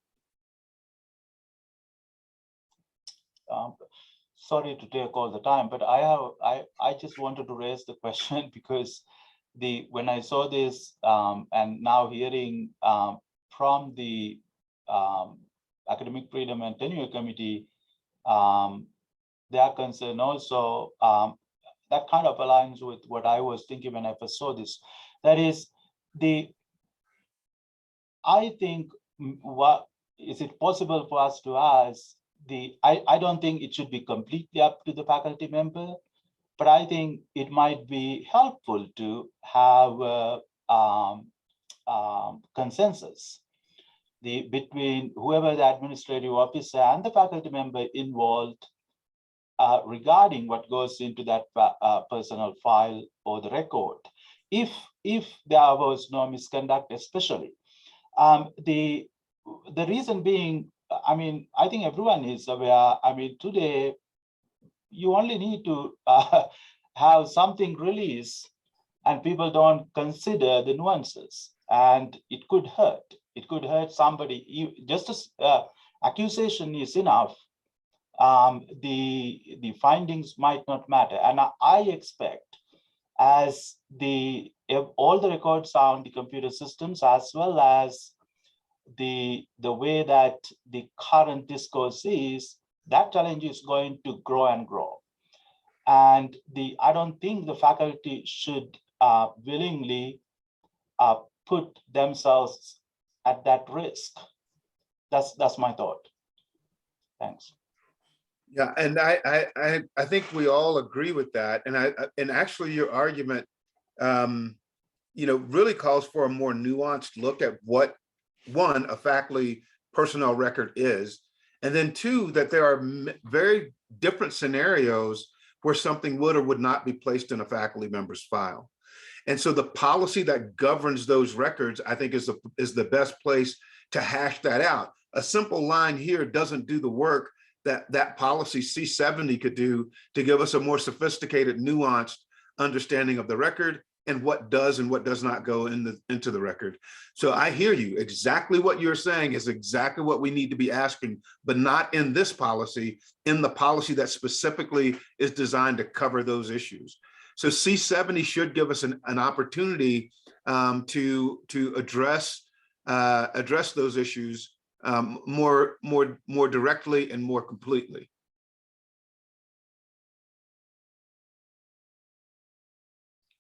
Sorry to take all the time, but I just wanted to raise the question because when I saw this and now hearing from the Academic Freedom and Tenure Committee, their concern also, that kind of aligns with what I was thinking when I first saw this. That is, I think, what is it possible for us to ask I don't think it should be completely up to the faculty member, but I think it might be helpful to have consensus between whoever the administrative officer and the faculty member involved regarding what goes into that personal file or the record. If there was no misconduct, especially. The reason being, I think everyone is aware, today you only need to have something released and people don't consider the nuances, and it could hurt. It could hurt somebody. Just as accusation is enough, the findings might not matter. And I expect, as all the records are on the computer systems, as well as the way that the current discourse is, that challenge is going to grow and grow. And I don't think the faculty should willingly put themselves at that risk. That's my thought. Thanks. Yeah, and I think we all agree with that. And actually your argument, really calls for a more nuanced look at what, one, a faculty personnel record is, and then 2, that there are very different scenarios where something would or would not be placed in a faculty member's file. And so the policy that governs those records, I think, is the best place to hash that out. A simple line here doesn't do the work that policy C70 could do to give us a more sophisticated, nuanced understanding of the record and what does and what does not go into the record. So I hear you. Exactly what you're saying is exactly what we need to be asking, but not in this policy, in the policy that specifically is designed to cover those issues. So C70 should give us an opportunity to address those issues more directly and more completely.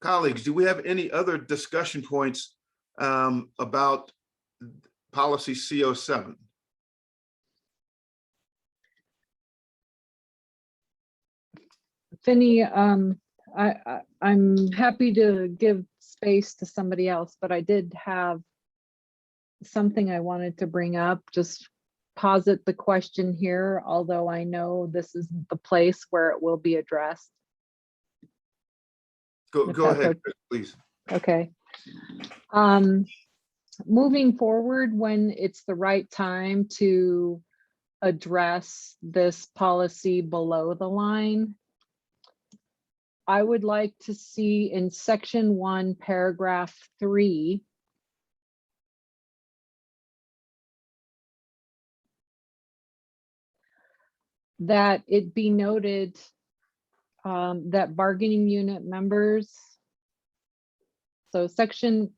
Colleagues, do we have any other discussion points about policy C07? Finney, I'm happy to give space to somebody else, but I did have something I wanted to bring up. Just posit the question here, although I know this is the place where it will be addressed. Go ahead, please. Okay. moving forward, when it's the right time to address this policy below the line, I would like to see in section 1, paragraph 3, that it be noted that bargaining unit members, so section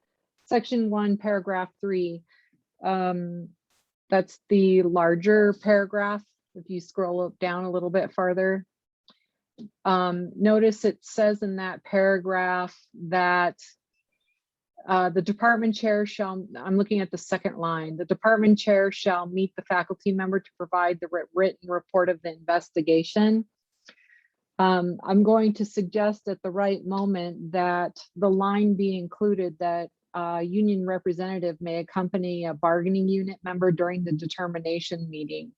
1, paragraph 3, that's the larger paragraph. If you scroll down a little bit farther, notice it says in that paragraph that the department chair shall, I'm looking at the second line, the department chair shall meet the faculty member to provide the written report of the investigation. I'm going to suggest at the right moment that the line be included that union representative may accompany a bargaining unit member during the determination meeting.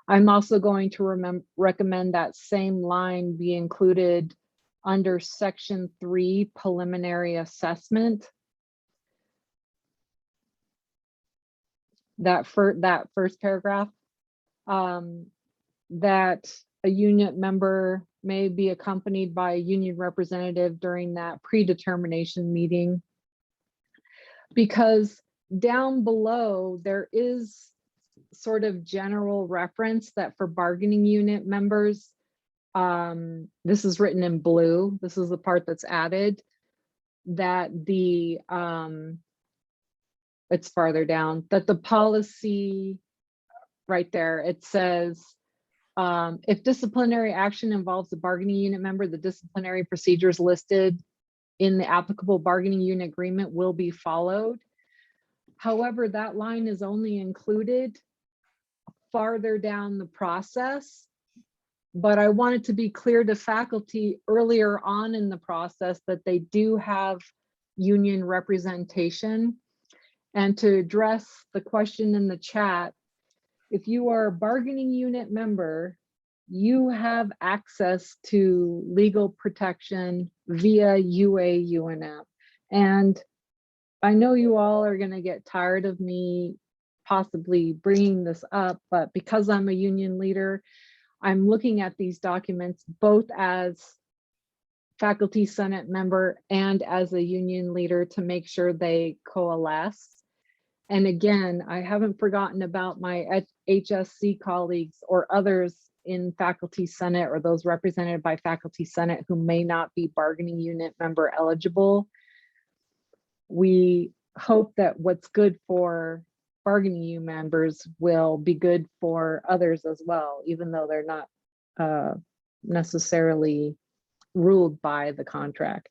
I'm also going to recommend that same line be included under section 3, preliminary assessment. That first paragraph, that a unit member may be accompanied by a union representative during that predetermination meeting. Because down below, there is sort of general reference that for bargaining unit members, this is written in blue, this is the part that's added, that the, it's farther down, that the policy right there, it says, if disciplinary action involves a bargaining unit member, the disciplinary procedures listed in the applicable bargaining unit agreement will be followed. However, that line is only included farther down the process, but I wanted to be clear to faculty earlier on in the process that they do have union representation. And to address the question in the chat, if you are a bargaining unit member, you have access to legal protection via UA-UNF. And I know you all are going to get tired of me possibly bringing this up, but because I'm a union leader, I'm looking at these documents both as faculty senate member and as a union leader to make sure they coalesce. And again, I haven't forgotten about my HSC colleagues or others in faculty senate or those represented by faculty senate who may not be bargaining unit member eligible. We hope that what's good for bargaining unit members will be good for others as well, even though they're not necessarily ruled by the contract.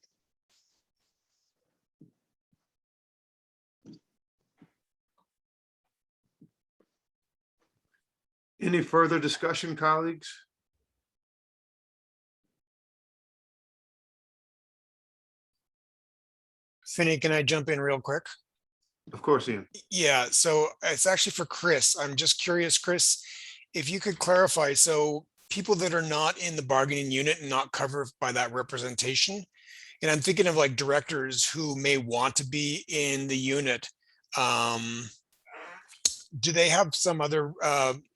Any further discussion, colleagues? Finney, can I jump in real quick? Of course, Ian. Yeah, so it's actually for Chris. I'm just curious, Chris, if you could clarify, so people that are not in the bargaining unit and not covered by that representation, and I'm thinking of like directors who may want to be in the unit, do they have some other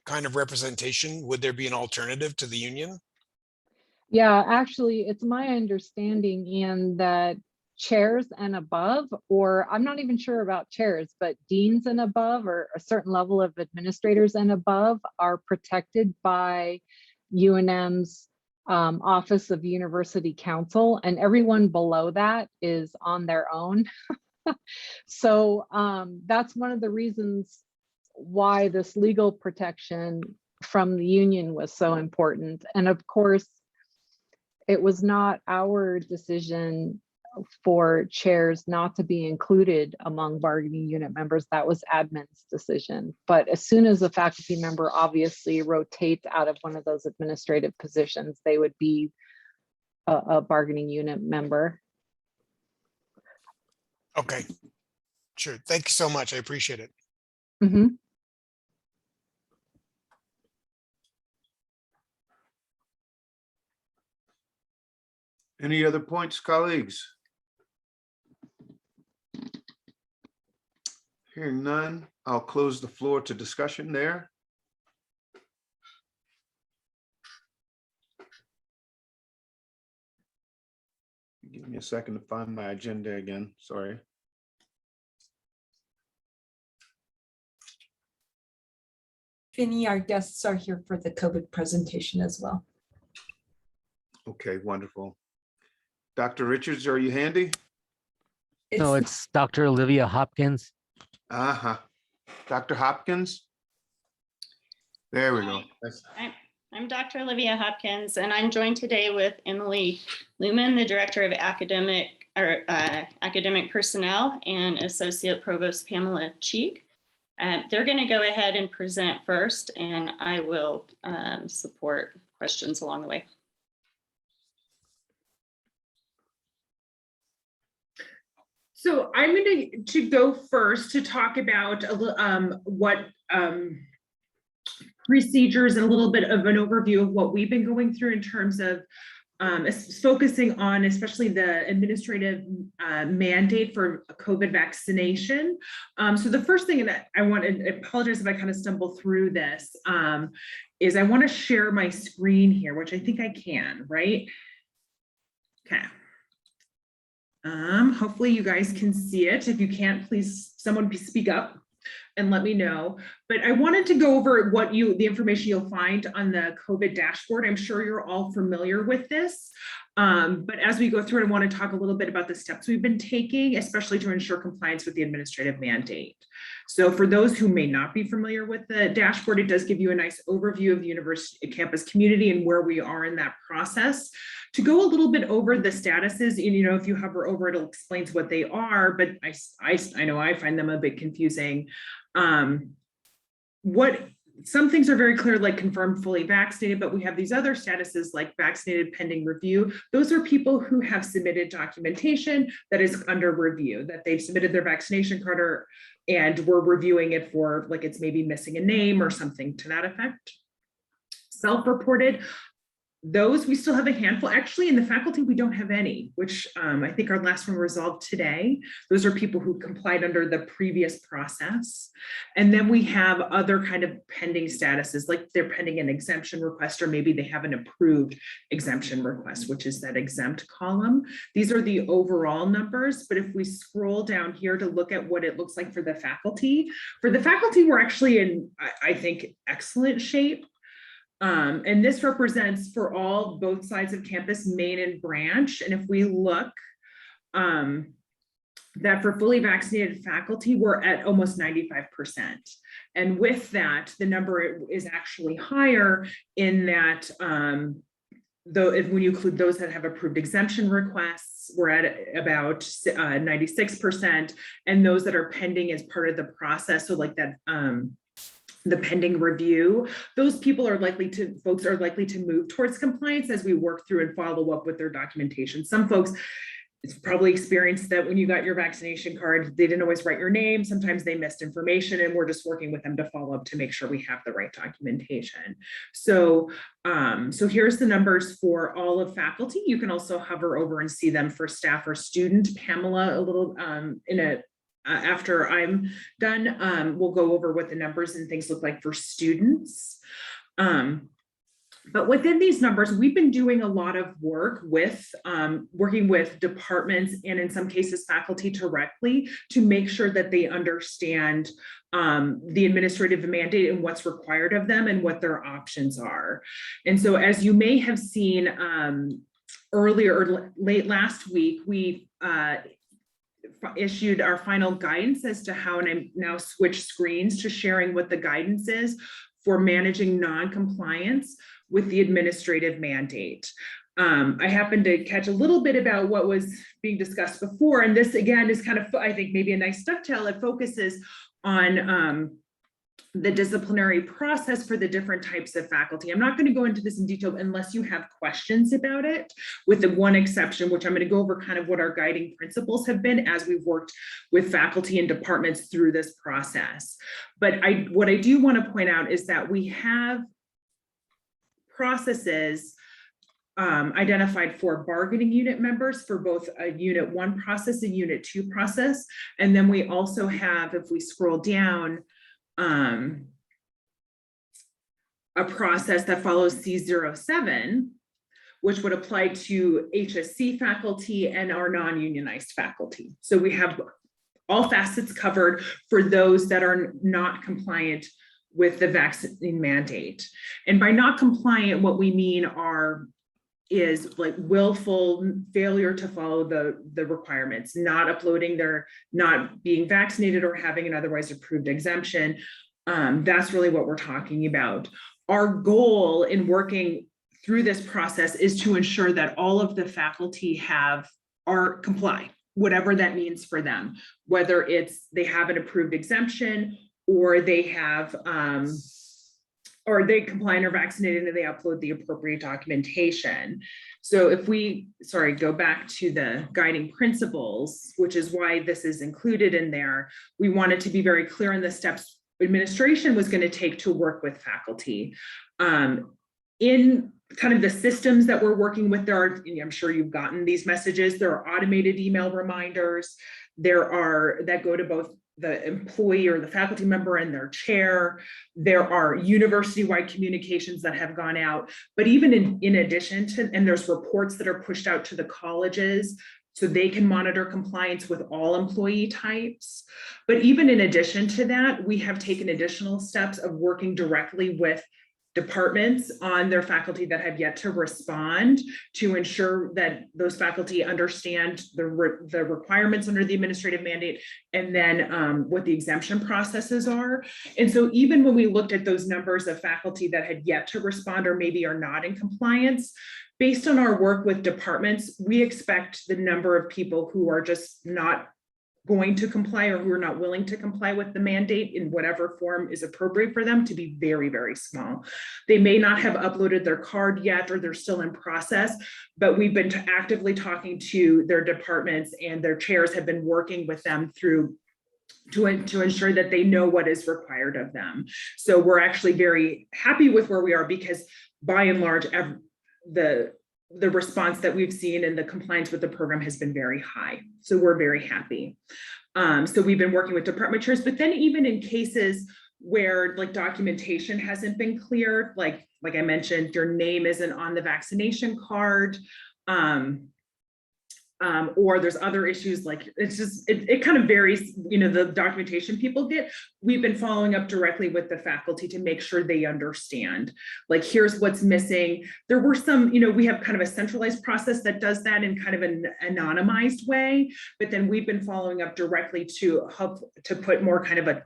kind of representation? Would there be an alternative to the union? Yeah, actually, it's my understanding, Ian, that chairs and above, or I'm not even sure about chairs, but deans and above, or a certain level of administrators and above, are protected by UNM's Office of University Counsel, and everyone below that is on their own. So that's one of the reasons why this legal protection from the union was so important. And of course, it was not our decision for chairs not to be included among bargaining unit members. That was admin's decision. But as soon as a faculty member obviously rotates out of one of those administrative positions, they would be a bargaining unit member. Okay, sure. Thank you so much. I appreciate it. Mm-hmm. Any other points, colleagues? Hearing none, I'll close the floor to discussion there. Give me a second to find my agenda again, sorry. Vinny, our guests are here for the COVID presentation as well. Okay, wonderful. Dr. Richards, are you handy? No, it's Dr. Olivia Hopkins. Uh-huh. Dr. Hopkins? There we go. That's- I'm Dr. Olivia Hopkins, and I'm joined today with Emily Lumen, the Director of Academic Personnel, and Associate Provost Pamela Cheek. They're going to go ahead and present first, and I will support questions along the way. So I'm going to go first to talk about a little, what procedures and a little bit of an overview of what we've been going through in terms of focusing on especially the administrative mandate for COVID vaccination. So the first thing that I want to apologize if I kind of stumble through this is I want to share my screen here, which I think I can, right? Okay. Hopefully you guys can see it. If you can't, please someone speak up and let me know. But I wanted to go over the information you'll find on the COVID dashboard. I'm sure you're all familiar with this. But as we go through it, I want to talk a little bit about the steps we've been taking, especially to ensure compliance with the administrative mandate. So for those who may not be familiar with the dashboard, it does give you a nice overview of the university campus community and where we are in that process. To go a little bit over the statuses, and if you hover over it, it'll explain what they are, but I know I find them a bit confusing. Some things are very clear, like confirmed fully vaccinated, but we have these other statuses like vaccinated pending review. Those are people who have submitted documentation that is under review, that they've submitted their vaccination card and we're reviewing it for, like, it's maybe missing a name or something to that effect. Self-reported, those we still have a handful. Actually, in the faculty, we don't have any, which I think our last one resolved today. Those are people who complied under the previous process. And then we have other kind of pending statuses, like they're pending an exemption request, or maybe they have an approved exemption request, which is that exempt column. These are the overall numbers, but if we scroll down here to look at what it looks like for the faculty, we're actually in, I think, excellent shape. And this represents for both sides of campus, main and branch. And if we look, that for fully vaccinated faculty, we're at almost 95%. And with that, the number is actually higher in that, though, when you include those that have approved exemption requests, we're at about 96%. And those that are pending as part of the process, so like that, the pending review, those folks are likely to move towards compliance as we work through and follow up with their documentation. Some folks, it's probably experienced that when you got your vaccination card, they didn't always write your name. Sometimes they missed information, and we're just working with them to follow up to make sure we have the right documentation. So, so here's the numbers for all of faculty. You can also hover over and see them for staff or student. Pamela, a little after I'm done, we'll go over what the numbers and things look like for students. But within these numbers, we've been doing a lot of work with working with departments and in some cases faculty directly to make sure that they understand the administrative mandate and what's required of them and what their options are. And so as you may have seen earlier or late last week, we issued our final guidance as to how, and I'm now switched screens to sharing what the guidance is for managing non-compliance with the administrative mandate. I happened to catch a little bit about what was being discussed before, and this again is kind of, I think, maybe a nice dovetail. It focuses on the disciplinary process for the different types of faculty. I'm not going to go into this in detail unless you have questions about it, with the one exception, which I'm going to go over kind of what our guiding principles have been as we've worked with faculty and departments through this process. But what I do want to point out is that we have processes identified 4 bargaining unit members for both a unit 1 process and unit 2 process. And then we also have, if we scroll down, a process that follows C07, which would apply to Hsc faculty and our non-unionized faculty. So we have all facets covered for those that are not compliant with the vaccine mandate. And by not compliant, what we mean is like willful failure to follow the requirements, not uploading not being vaccinated or having an otherwise approved exemption. That's really what we're talking about. Our goal in working through this process is to ensure that all of the faculty comply, whatever that means for them, whether it's they have an approved exemption or they have or they comply and are vaccinated and they upload the appropriate documentation. So if we, go back to the guiding principles, which is why this is included in there, we wanted to be very clear on the steps administration was going to take to work with faculty. In kind of the systems that we're working with, I'm sure you've gotten these messages, there are automated email reminders, that go to both the employee or the faculty member and their chair. There are university-wide communications that have gone out, but even in addition to, and there's reports that are pushed out to the colleges so they can monitor compliance with all employee types. But even in addition to that, we have taken additional steps of working directly with departments on their faculty that have yet to respond to ensure that those faculty understand the requirements under the administrative mandate and then what the exemption processes are. And so even when we looked at those numbers of faculty that had yet to respond or maybe are not in compliance, based on our work with departments, we expect the number of people who are just not going to comply or who are not willing to comply with the mandate in whatever form is appropriate for them to be very, very small. They may not have uploaded their card yet or they're still in process, but we've been actively talking to their departments and their chairs have been working with them to ensure that they know what is required of them. So we're actually very happy with where we are because by and large, the response that we've seen and the compliance with the program has been very high. So we're very happy. So we've been working with department chairs, but then even in cases where like documentation hasn't been cleared, like I mentioned, your name isn't on the vaccination card, or there's other issues like it kind of varies, the documentation people get. We've been following up directly with the faculty to make sure they understand, like, here's what's missing. There were some, we have kind of a centralized process that does that in kind of an anonymized way, but then we've been following up directly to help to put more kind of a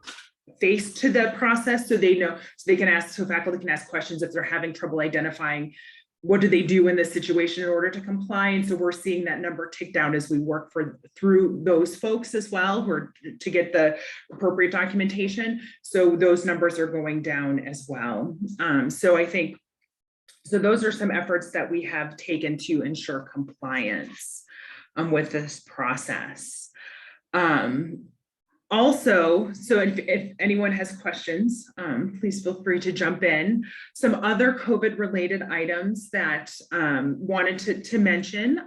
face to the process so they know, so faculty can ask questions if they're having trouble identifying what do they do in this situation in order to comply. And so we're seeing that number tick down as we work through those folks as well, to get the appropriate documentation. So those numbers are going down as well. So I think, so those are some efforts that we have taken to ensure compliance with this process. Also, so if anyone has questions, please feel free to jump in. Some other COVID related items that wanted to mention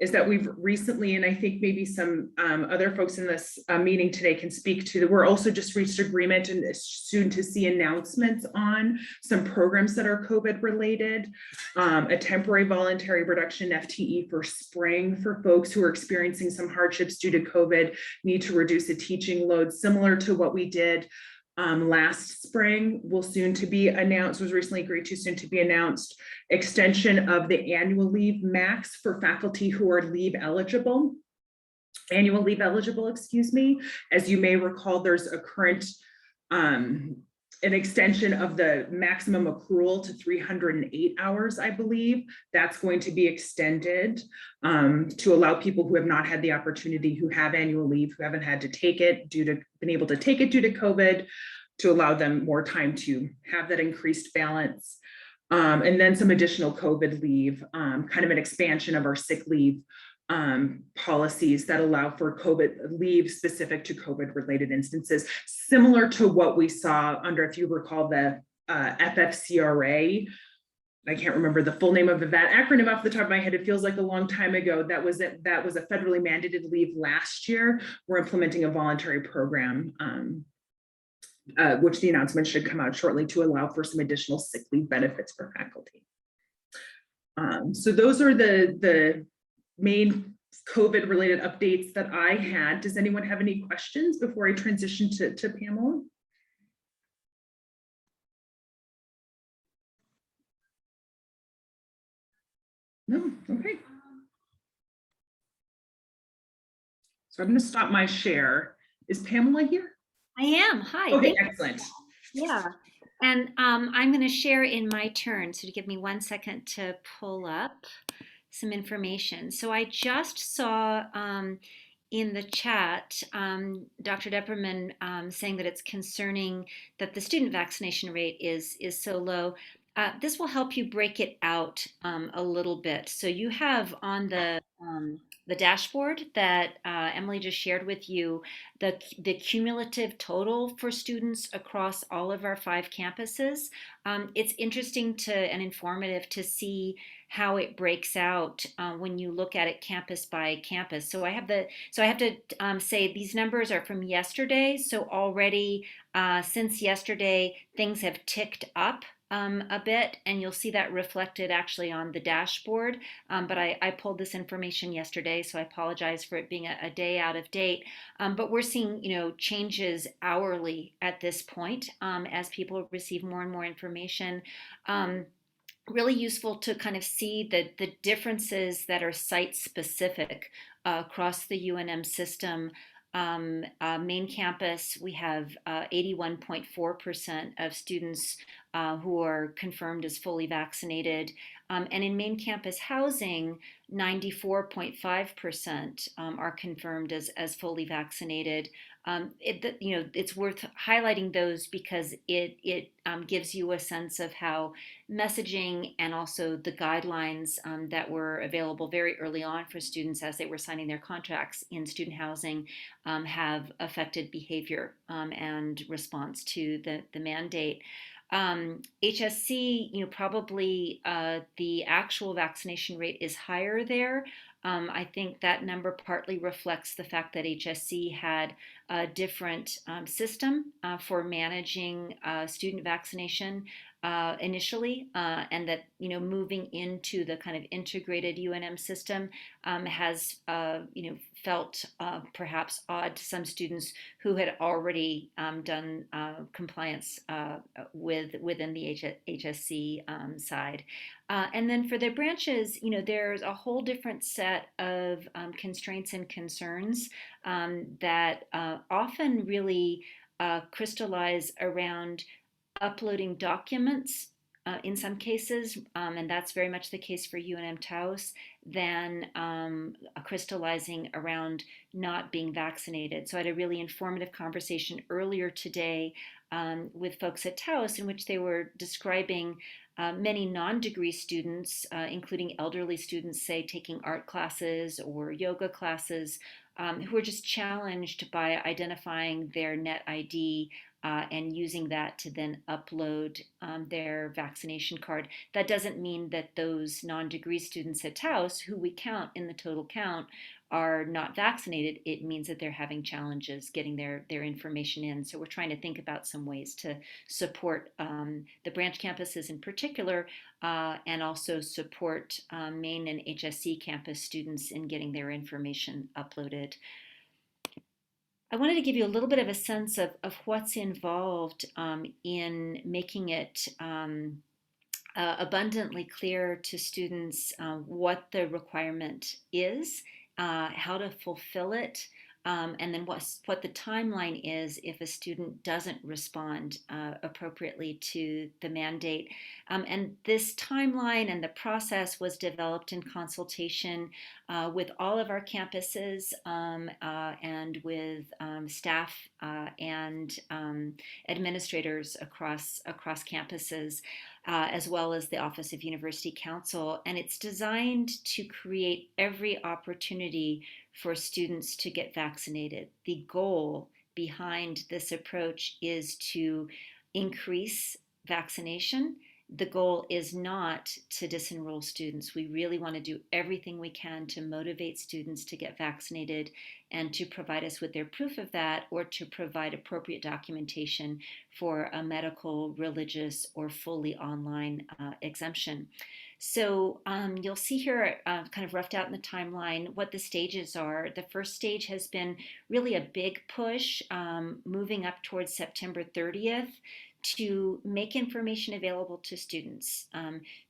is that we've recently, and I think maybe some other folks in this meeting today can speak to, we're also just reached agreement and soon to see announcements on some programs that are COVID related, a temporary voluntary reduction FTE for spring for folks who are experiencing some hardships due to COVID, need to reduce a teaching load similar to what we did last spring was recently agreed to, soon to be announced, extension of the annual leave max for faculty who are annual leave eligible, excuse me. As you may recall, there's a current an extension of the maximum accrual to 308 hours, I believe. That's going to be extended to allow people who have not had the opportunity, who have annual leave, who haven't had to take it been able to take it due to COVID, to allow them more time to have that increased balance. And then some additional COVID leave, kind of an expansion of our sick leave policies that allow for COVID leave specific to COVID related instances, similar to what we saw under, if you recall, the FFCRA I can't remember the full name of that acronym off the top of my head. It feels like a long time ago. That was a federally mandated leave last year. We're implementing a voluntary program, which the announcement should come out shortly, to allow for some additional sick leave benefits for faculty. So those are the main COVID related updates that I had. Does anyone have any questions before I transition to Pamela? No, okay. So I'm going to stop my share. Is Pamela here? I am. Hi. Okay, excellent. Yeah. And I'm going to share in my turn. So to give me 1 second to pull up some information. So I just saw in the chat, Dr. Depperman saying that it's concerning that the student vaccination rate is so low. This will help you break it out a little bit. So you have on the dashboard that Emily just shared with you, the cumulative total for students across all of our 5 campuses. It's interesting and informative to see how it breaks out when you look at it campus by campus. So I have to say these numbers are from yesterday. So already since yesterday, things have ticked up a bit, and you'll see that reflected actually on the dashboard. But I pulled this information yesterday, so I apologize for it being a day out of date. But we're seeing, changes hourly at this point as people receive more and more information. Really useful to kind of see the differences that are site specific across the UNM system. Main campus, we have 81.4% of students who are confirmed as fully vaccinated. And in main campus housing, 94.5% are confirmed as fully vaccinated. It's worth highlighting those because it gives you a sense of how messaging and also the guidelines that were available very early on for students as they were signing their contracts in student housing have affected behavior and response to the mandate. Hsc, probably the actual vaccination rate is higher there. I think that number partly reflects the fact that Hsc had a different system for managing student vaccination initially, and that moving into the kind of integrated UNM system has felt perhaps odd to some students who had already done compliance within the Hsc side. And then for the branches, there's a whole different set of constraints and concerns that often really crystallize around uploading documents in some cases, and that's very much the case for UNM Taos, than crystallizing around not being vaccinated. So I had a really informative conversation earlier today with folks at Taos in which they were describing many non-degree students, including elderly students, say taking art classes or yoga classes, who are just challenged by identifying their net ID and using that to then upload their vaccination card. That doesn't mean that those non-degree students at Taos, who we count in the total count, are not vaccinated. It means that they're having challenges getting their information in. So we're trying to think about some ways to support the branch campuses in particular, and also support Maine and Hsc campus students in getting their information uploaded. I wanted to give you a little bit of a sense of what's involved in making it abundantly clear to students what the requirement is, how to fulfill it, and then what the timeline is if a student doesn't respond appropriately to the mandate. And this timeline and the process was developed in consultation with all of our campuses and with staff and administrators across campuses. As well as the Office of University Counsel. And it's designed to create every opportunity for students to get vaccinated. The goal behind this approach is to increase vaccination, the goal is not to disenroll students. We really want to do everything we can to motivate students to get vaccinated and to provide us with their proof of that, or to provide appropriate documentation for a medical, religious, or fully online exemption. So you'll see here kind of roughed out in the timeline what the stages are. The first stage has been really a big push moving up towards September 30th to make information available to students,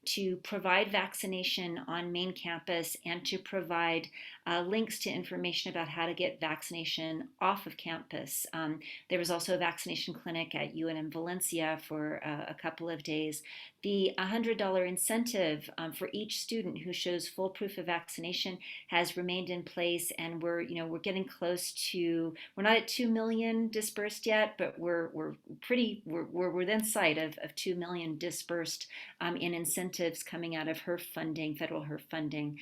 to provide vaccination on main campus, and to provide links to information about how to get vaccination off of campus. There was also a vaccination clinic at UNM Valencia for a couple of days. The $100 incentive for each student who shows full proof of vaccination has remained in place, and we're getting close to, we're not at 2 million dispersed yet, but we're within sight of 2 million dispersed in incentives coming out of HERF funding, federal HERF funding,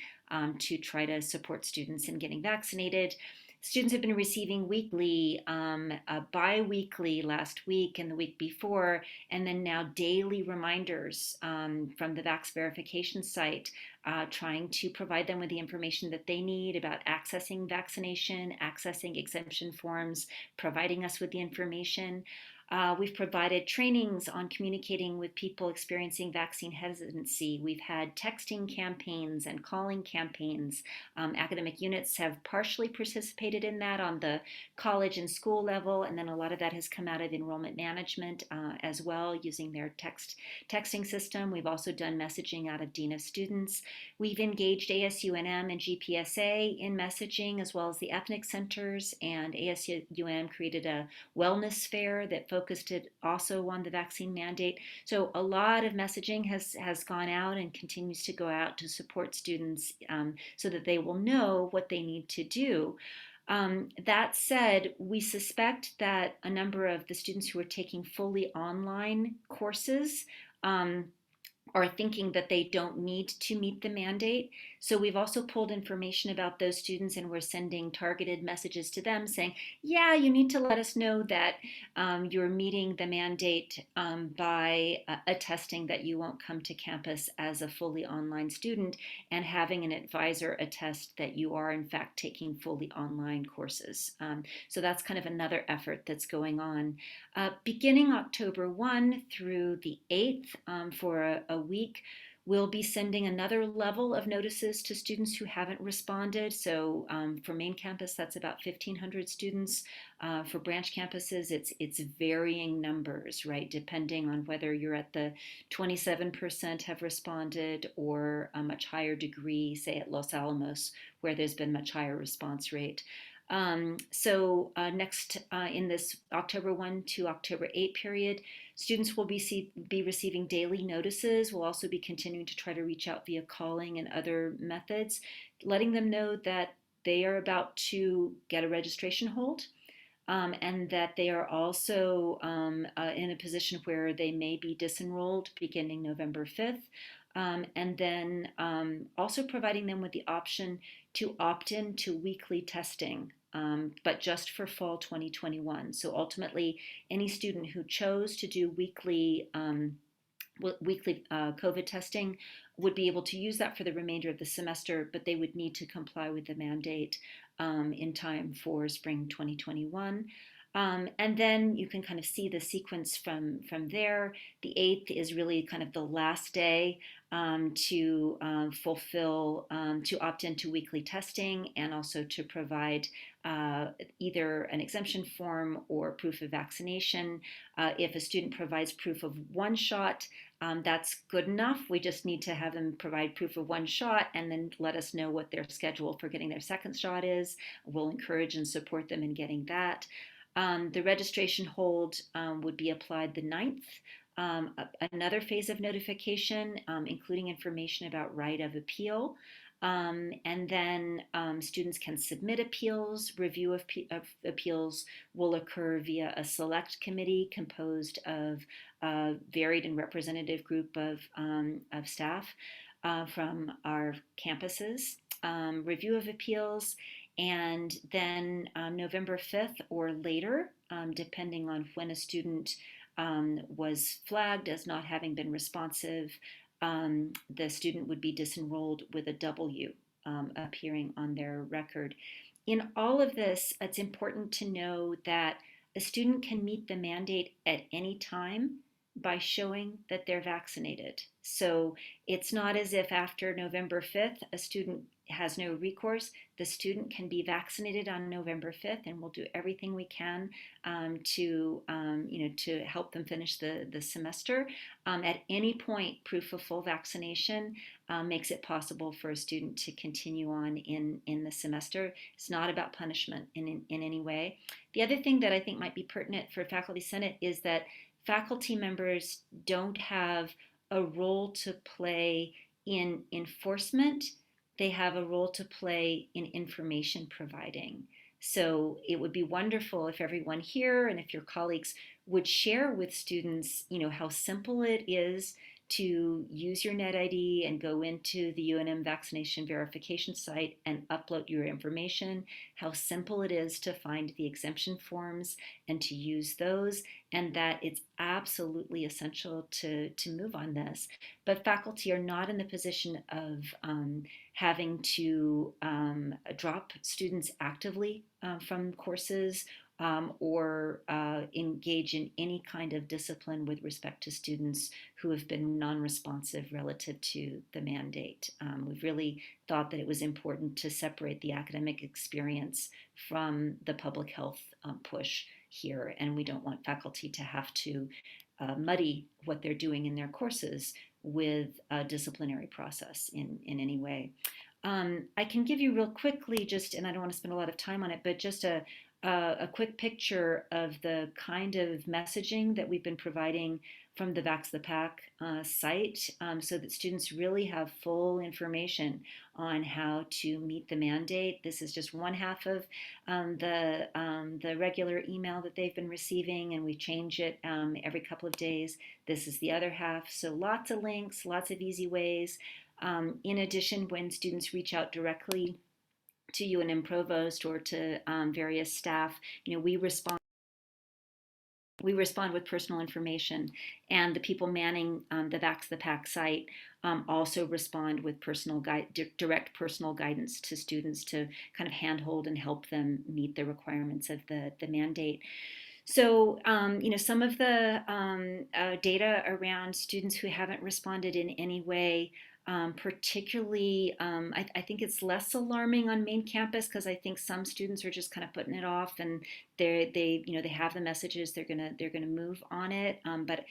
to try to support students in getting vaccinated. Students have been receiving weekly, bi-weekly last week and the week before, and then now daily reminders from the Vax verification site, trying to provide them with the information that they need about accessing vaccination, accessing exemption forms, providing us with the information. We've provided trainings on communicating with people experiencing vaccine hesitancy. We've had texting campaigns and calling campaigns. Academic units have partially participated in that on the college and school level, and then a lot of that has come out of enrollment management as well, using their texting system. We've also done messaging out of Dean of Students. We've engaged ASUNM and GPSA in messaging, as well as the ethnic centers, and ASUNM created a wellness fair that focused it also on the vaccine mandate. So a lot of messaging has gone out and continues to go out to support students so that they will know what they need to do. That said, we suspect that a number of the students who are taking fully online courses are thinking that they don't need to meet the mandate. So we've also pulled information about those students, and we're sending targeted messages to them saying, yeah, you need to let us know that you're meeting the mandate by attesting that you won't come to campus as a fully online student, and having an advisor attest that you are in fact taking fully online courses. So that's kind of another effort that's going on. Beginning October 1 through the 8th for a week, we'll be sending another level of notices to students who haven't responded. So for main campus, that's about 1,500 students. For branch campuses, it's varying numbers, right? Depending on whether you're at the 27% have responded, or a much higher degree, say at Los Alamos, where there's been much higher response rate. Next in this October 1 to October 8 period, students will be receiving daily notices. We'll also be continuing to try to reach out via calling and other methods, letting them know that they are about to get a registration hold, and that they are also in a position where they may be disenrolled beginning November 5th. And then also providing them with the option to opt in to weekly testing, but just for fall 2021. So ultimately, any student who chose to do weekly COVID testing would be able to use that for the remainder of the semester, but they would need to comply with the mandate in time for spring 2021. And then you can kind of see the sequence from there. The 8th is really kind of the last day to opt into weekly testing, and also to provide either an exemption form or proof of vaccination. If a student provides proof of one shot, that's good enough. We just need to have them provide proof of one shot and then let us know what their schedule for getting their second shot is. We'll encourage and support them in getting that. The registration hold would be applied the 9th. Another phase of notification, including information about right of appeal. And then students can submit appeals. Review of appeals will occur via a select committee composed of a varied and representative group of staff from our campuses. Review of appeals, and then November 5th or later, depending on when a student was flagged as not having been responsive, the student would be disenrolled with a W appearing on their record. In all of this, it's important to know that a student can meet the mandate at any time by showing that they're vaccinated. So it's not as if after November 5th, a student has no recourse. The student can be vaccinated on November 5th, and we'll do everything we can to help them finish the semester. At any point, proof of full vaccination makes it possible for a student to continue on in the semester. It's not about punishment in any way. The other thing that I think might be pertinent for Faculty Senate is that faculty members don't have a role to play in enforcement. They have a role to play in information providing. So it would be wonderful if everyone here and if your colleagues would share with students, how simple it is to use your NetID and go into the UNM vaccination verification site and upload your information, how simple it is to find the exemption forms and to use those, and that it's absolutely essential to move on this. But faculty are not in the position of having to drop students actively from courses or engage in any kind of discipline with respect to students who have been non-responsive relative to the mandate. We've really thought that it was important to separate the academic experience from the public health push here, and we don't want faculty to have to muddy what they're doing in their courses with a disciplinary process in any way. I can give you real quickly and I don't want to spend a lot of time on it, but just a quick picture of the kind of messaging that we've been providing from the Vax the Pack site so that students really have full information on how to meet the mandate. This is just one half of the regular email that they've been receiving, and we change it every couple of days. This is the other half. So lots of links, lots of easy ways. In addition, when students reach out directly to UNM Provost or to various staff, we respond with personal information, and the people manning the Vax the Pack site also respond with direct personal guidance to students to kind of handhold and help them meet the requirements of the mandate. So, some of the data around students who haven't responded in any way, particularly, I think it's less alarming on main campus because I think some students are just kind of putting it off, and they have the messages, they're gonna move on it. But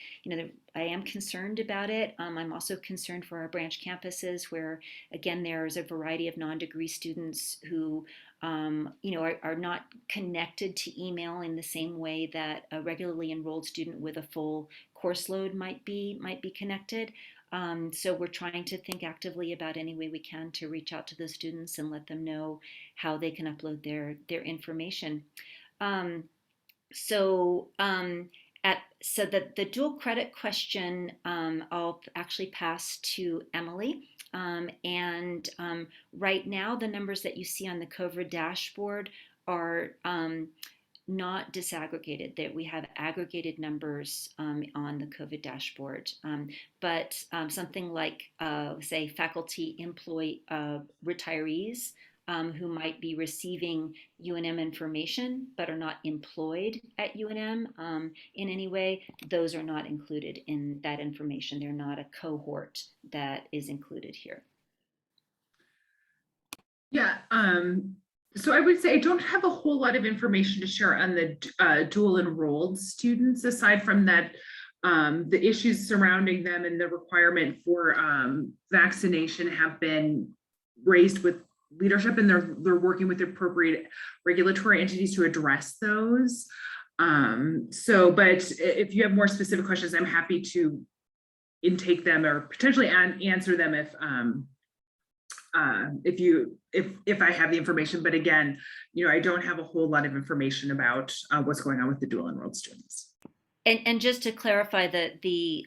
I am concerned about it. I'm also concerned for our branch campuses where, again, there's a variety of non-degree students who are not connected to email in the same way that a regularly enrolled student with a full course load might be connected. So we're trying to think actively about any way we can to reach out to those students and let them know how they can upload their information. So the dual credit question, I'll actually pass to Emily. And right now, the numbers that you see on the COVID dashboard are not disaggregated, that we have aggregated numbers on the COVID dashboard. But something like, say, faculty employee retirees who might be receiving UNM information but are not employed at UNM in any way, those are not included in that information. They're not a cohort that is included here. Yeah, so I would say I don't have a whole lot of information to share on the dual enrolled students, aside from that the issues surrounding them and the requirement for vaccination have been raised with leadership, and they're working with the appropriate regulatory entities to address those. But if you have more specific questions, I'm happy to intake them or potentially answer them if I have the information. But again, I don't have a whole lot of information about what's going on with the dual enrolled students. And just to clarify that the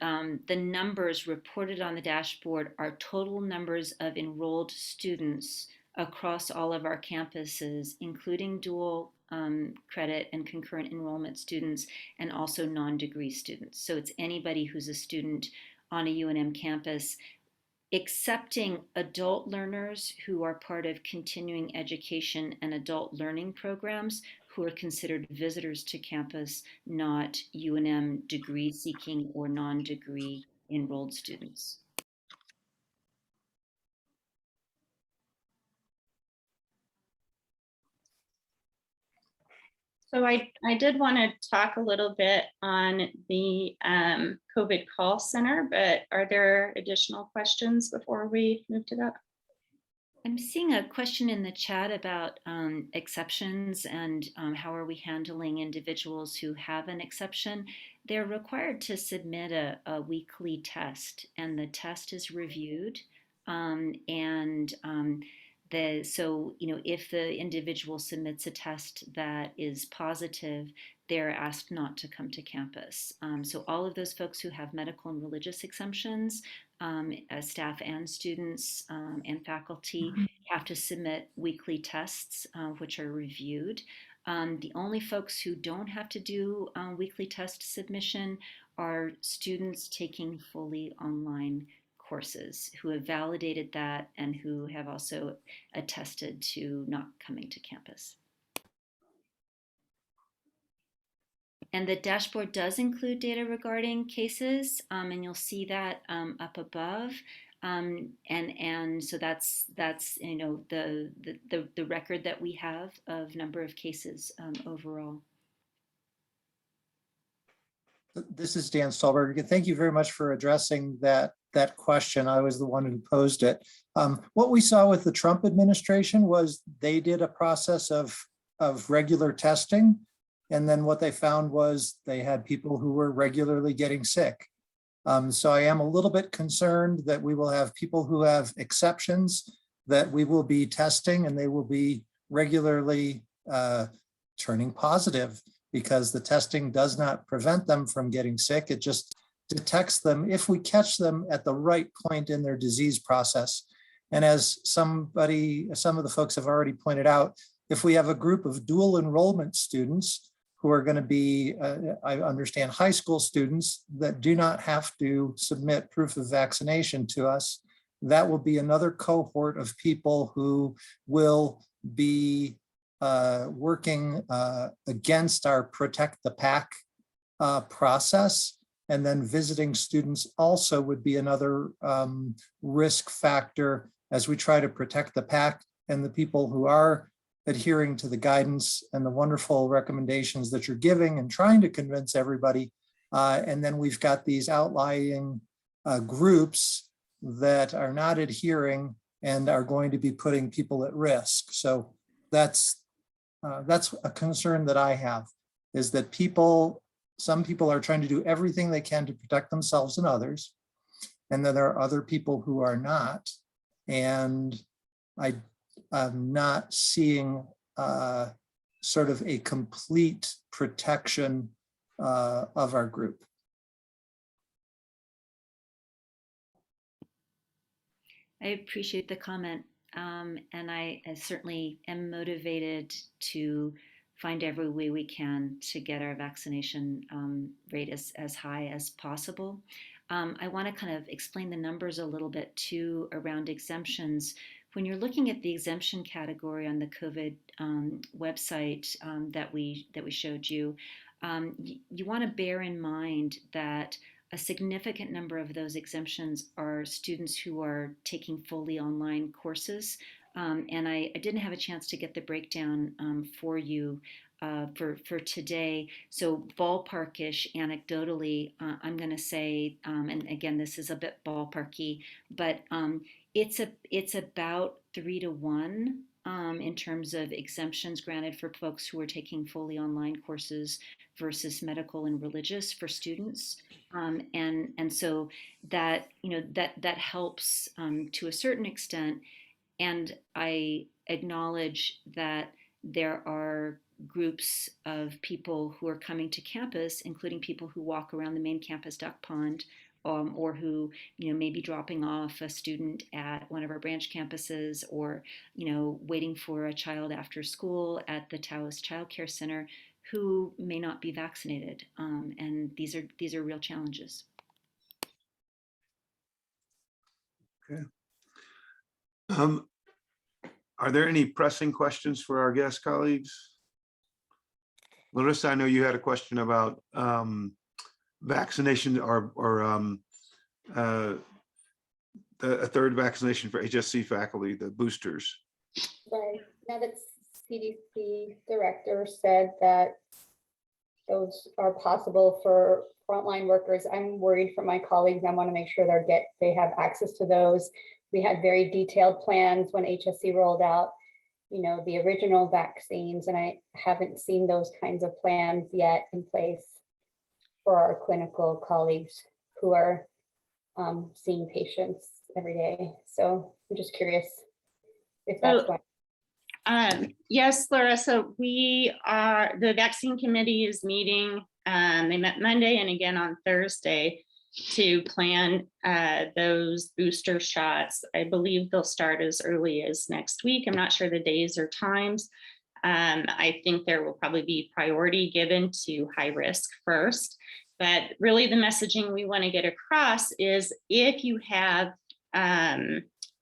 numbers reported on the dashboard are total numbers of enrolled students across all of our campuses, including dual credit and concurrent enrollment students, and also non-degree students. So it's anybody who's a student on a UNM campus, excepting adult learners who are part of continuing education and adult learning programs who are considered visitors to campus, not UNM degree seeking or non-degree enrolled students. So I did want to talk a little bit on the COVID call center, but are there additional questions before we move to that? I'm seeing a question in the chat about exceptions and how are we handling individuals who have an exception. They're required to submit a weekly test, and the test is reviewed. So, you know, if the individual submits a test that is positive, they're asked not to come to campus. So all of those folks who have medical and religious exemptions, staff and students and faculty have to submit weekly tests, which are reviewed. The only folks who don't have to do weekly test submission are students taking fully online courses who have validated that and who have also attested to not coming to campus. And the dashboard does include data regarding cases, and you'll see that up above. And so that's you know the record that we have of number of cases overall. This is Dan Stolberg. Thank you very much for addressing that question. I was the one who posed it. What we saw with the Trump administration was they did a process of regular testing. And then what they found was they had people who were regularly getting sick. So I am a little bit concerned that we will have people who have exceptions that we will be testing, and they will be regularly turning positive, because the testing does not prevent them from getting sick. It just detects them if we catch them at the right point in their disease process. And as some of the folks have already pointed out, if we have a group of dual enrollment students who are going to be, I understand, high school students that do not have to submit proof of vaccination to us, that will be another cohort of people who will be working against our Protect the Pack process. And then visiting students also would be another risk factor as we try to protect the pack and the people who are adhering to the guidance and the wonderful recommendations that you're giving and trying to convince everybody. And then we've got these outlying groups that are not adhering and are going to be putting people at risk. So that's a concern that I have, is that some people are trying to do everything they can to protect themselves and others. And then there are other people who are not. And I'm not seeing sort of a complete protection of our group. I appreciate the comment. And I certainly am motivated to find every way we can to get our vaccination rate as high as possible. I want to kind of explain the numbers a little bit too around exemptions. When you're looking at the exemption category on the COVID website that we showed you, you want to bear in mind that a significant number of those exemptions are students who are taking fully online courses. And I didn't have a chance to get the breakdown for you for today. So ballparkish, anecdotally, I'm going to say, and again, this is a bit ballparky, but it's about 3 to 1 in terms of exemptions granted for folks who are taking fully online courses versus medical and religious for students. And so that, you know, that helps to a certain extent. And I acknowledge that there are groups of people who are coming to campus, including people who walk around the main campus duck pond, or who, may be dropping off a student at one of our branch campuses, or, waiting for a child after school at the Taos Child Care Center, who may not be vaccinated. And these are real challenges. Okay. Are there any pressing questions for our guest colleagues? Larissa, I know you had a question about vaccination or a third vaccination for HSC faculty, the boosters. Right. Now that CDC director said that those are possible for frontline workers, I'm worried for my colleagues. I want to make sure they have access to those. We had very detailed plans when HSC rolled out, the original vaccines, and I haven't seen those kinds of plans yet in place for our clinical colleagues who are seeing patients every day. So I'm just curious if that's going. Yes, Larissa, the vaccine committee is meeting. They met Monday and again on Thursday to plan those booster shots. I believe they'll start as early as next week. I'm not sure the days or times. I think there will probably be priority given to high risk first. But really the messaging we want to get across is if you have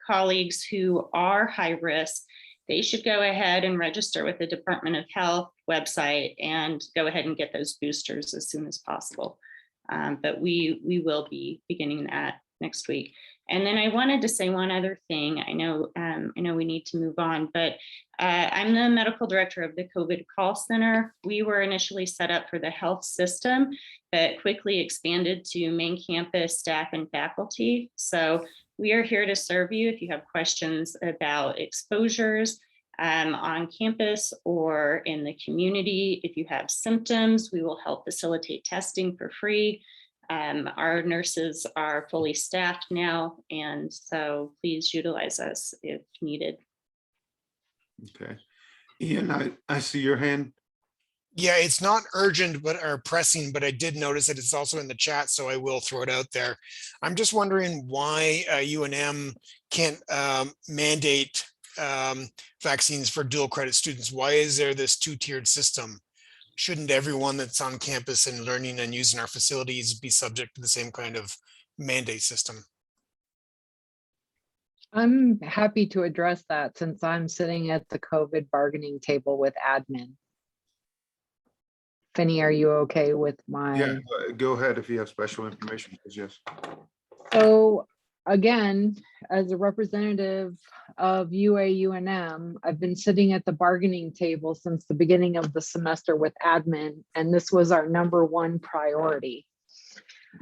colleagues who are high risk, they should go ahead and register with the Department of Health website and go ahead and get those boosters as soon as possible. But we will be beginning that next week. And then I wanted to say one other thing. I know we need to move on, but I'm the medical director of the COVID call center. We were initially set up for the health system, but quickly expanded to main campus staff and faculty. So we are here to serve you if you have questions about exposures on campus or in the community. If you have symptoms, we will help facilitate testing for free. Our nurses are fully staffed now, and so please utilize us if needed. Okay. Ian, I see your hand. Yeah, it's not urgent or pressing, but I did notice that it's also in the chat, so I will throw it out there. I'm just wondering why UNM can't mandate vaccines for dual credit students. Why is there this two-tiered system? Shouldn't everyone that's on campus and learning and using our facilities be subject to the same kind of mandate system? I'm happy to address that since I'm sitting at the COVID bargaining table with admin. Finney, are you okay with my? Yeah, go ahead if you have special information, yes. So again, as a representative of UAUNM, I've been sitting at the bargaining table since the beginning of the semester with admin, and this was our #1 priority.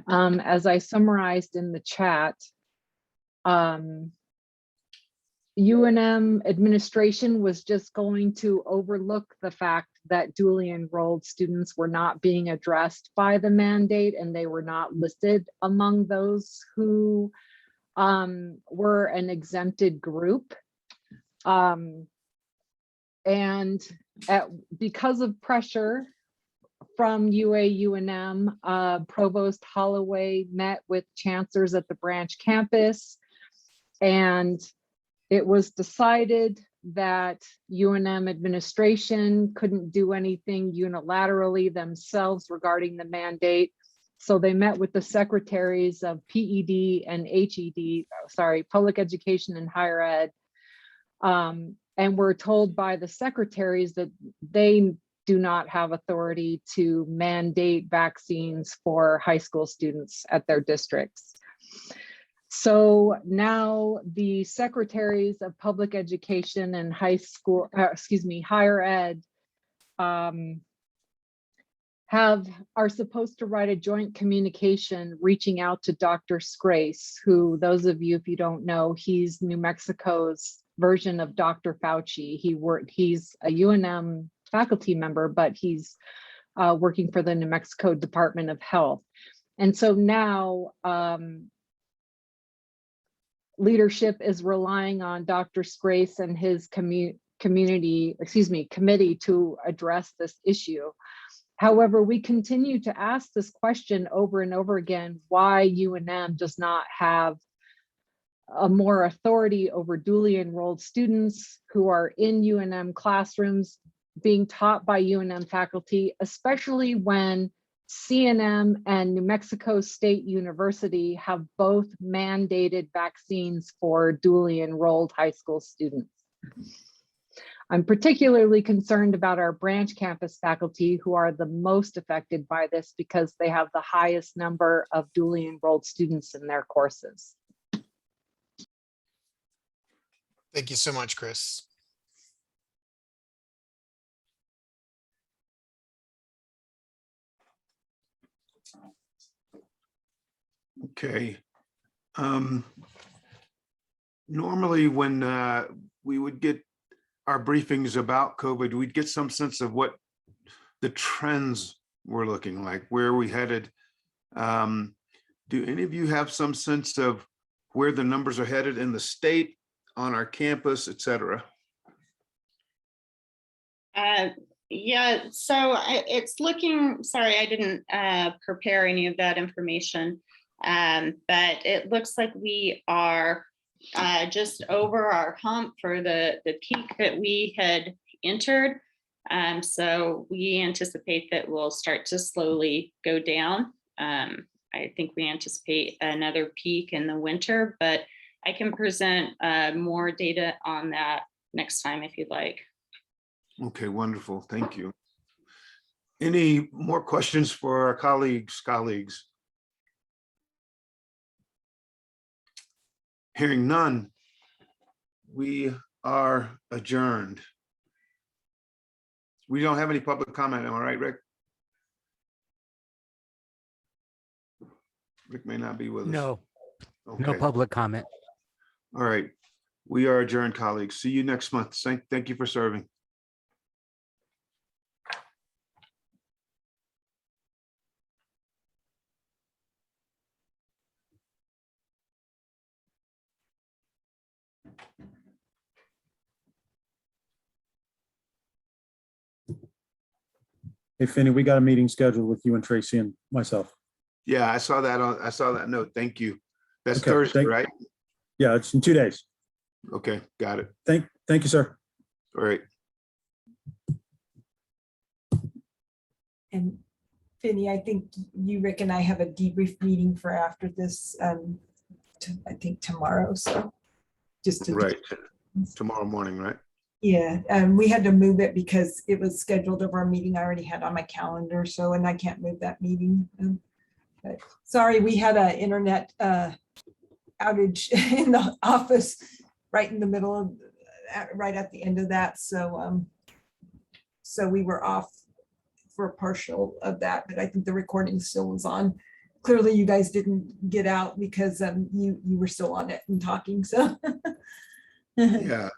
As I summarized in the chat, UNM administration was just going to overlook the fact that dually enrolled students were not being addressed by the mandate, and they were not listed among those who were an exempted group. Because of pressure from UAUNM, Provost Holloway met with chancellors at the branch campus, and it was decided that UNM administration couldn't do anything unilaterally themselves regarding the mandate. So they met with the secretaries of PED and HED, public education and higher ed, and were told by the secretaries that they do not have authority to mandate vaccines for high school students at their districts. So now the secretaries of public education and higher ed are supposed to write a joint communication reaching out to Dr. Scrace, who, those of you, if you don't know, he's New Mexico's version of Dr. Fauci. He's a UNM faculty member, but he's working for the New Mexico Department of Health. And so now leadership is relying on Dr. Scrace and his committee to address this issue. However, we continue to ask this question over and over again, why UNM does not have a more authority over duly enrolled students who are in UNM classrooms being taught by UNM faculty, especially when CNM and New Mexico State University have both mandated vaccines for duly enrolled high school students. I'm particularly concerned about our branch campus faculty who are the most affected by this because they have the highest number of duly enrolled students in their courses. Thank you so much, Chris. Okay. Normally when we would get our briefings about COVID, we'd get some sense of what the trends were looking like, where we headed. Do any of you have some sense of where the numbers are headed in the state, on our campus, et cetera? Yeah, so it's looking, sorry, I didn't prepare any of that information, but it looks like we are just over our hump for the peak that we had entered. So we anticipate that we'll start to slowly go down. I think we anticipate another peak in the winter, but I can present more data on that next time if you'd like. Okay, wonderful. Thank you. Any more questions for our colleagues? Hearing none, we are adjourned. We don't have any public comment, am I right, Rick? Rick may not be with us. No, Okay. no public comment. All right. We are adjourned, colleagues. See you next month. Thank you for serving. Hey, Finney, we got a meeting scheduled with you and Tracy and myself. Yeah, I saw that note. Thank you. That's Okay, Thursday, right? Yeah, it's in 2 days. Okay, got it. Thank you, sir. All right. And Finney, I think you, Rick, and I have a debrief meeting for after this, I think tomorrow, so just to. Right, tomorrow morning, right? Yeah, we had to move it because it was scheduled over a meeting I already had on my calendar, so, and I can't move that meeting. But sorry, we had an internet outage in the office right in the middle of, right at the end of that, so so we were off for a partial of that, but I think the recording still was on. Clearly you guys didn't get out because you were still on it and talking, so. Yeah.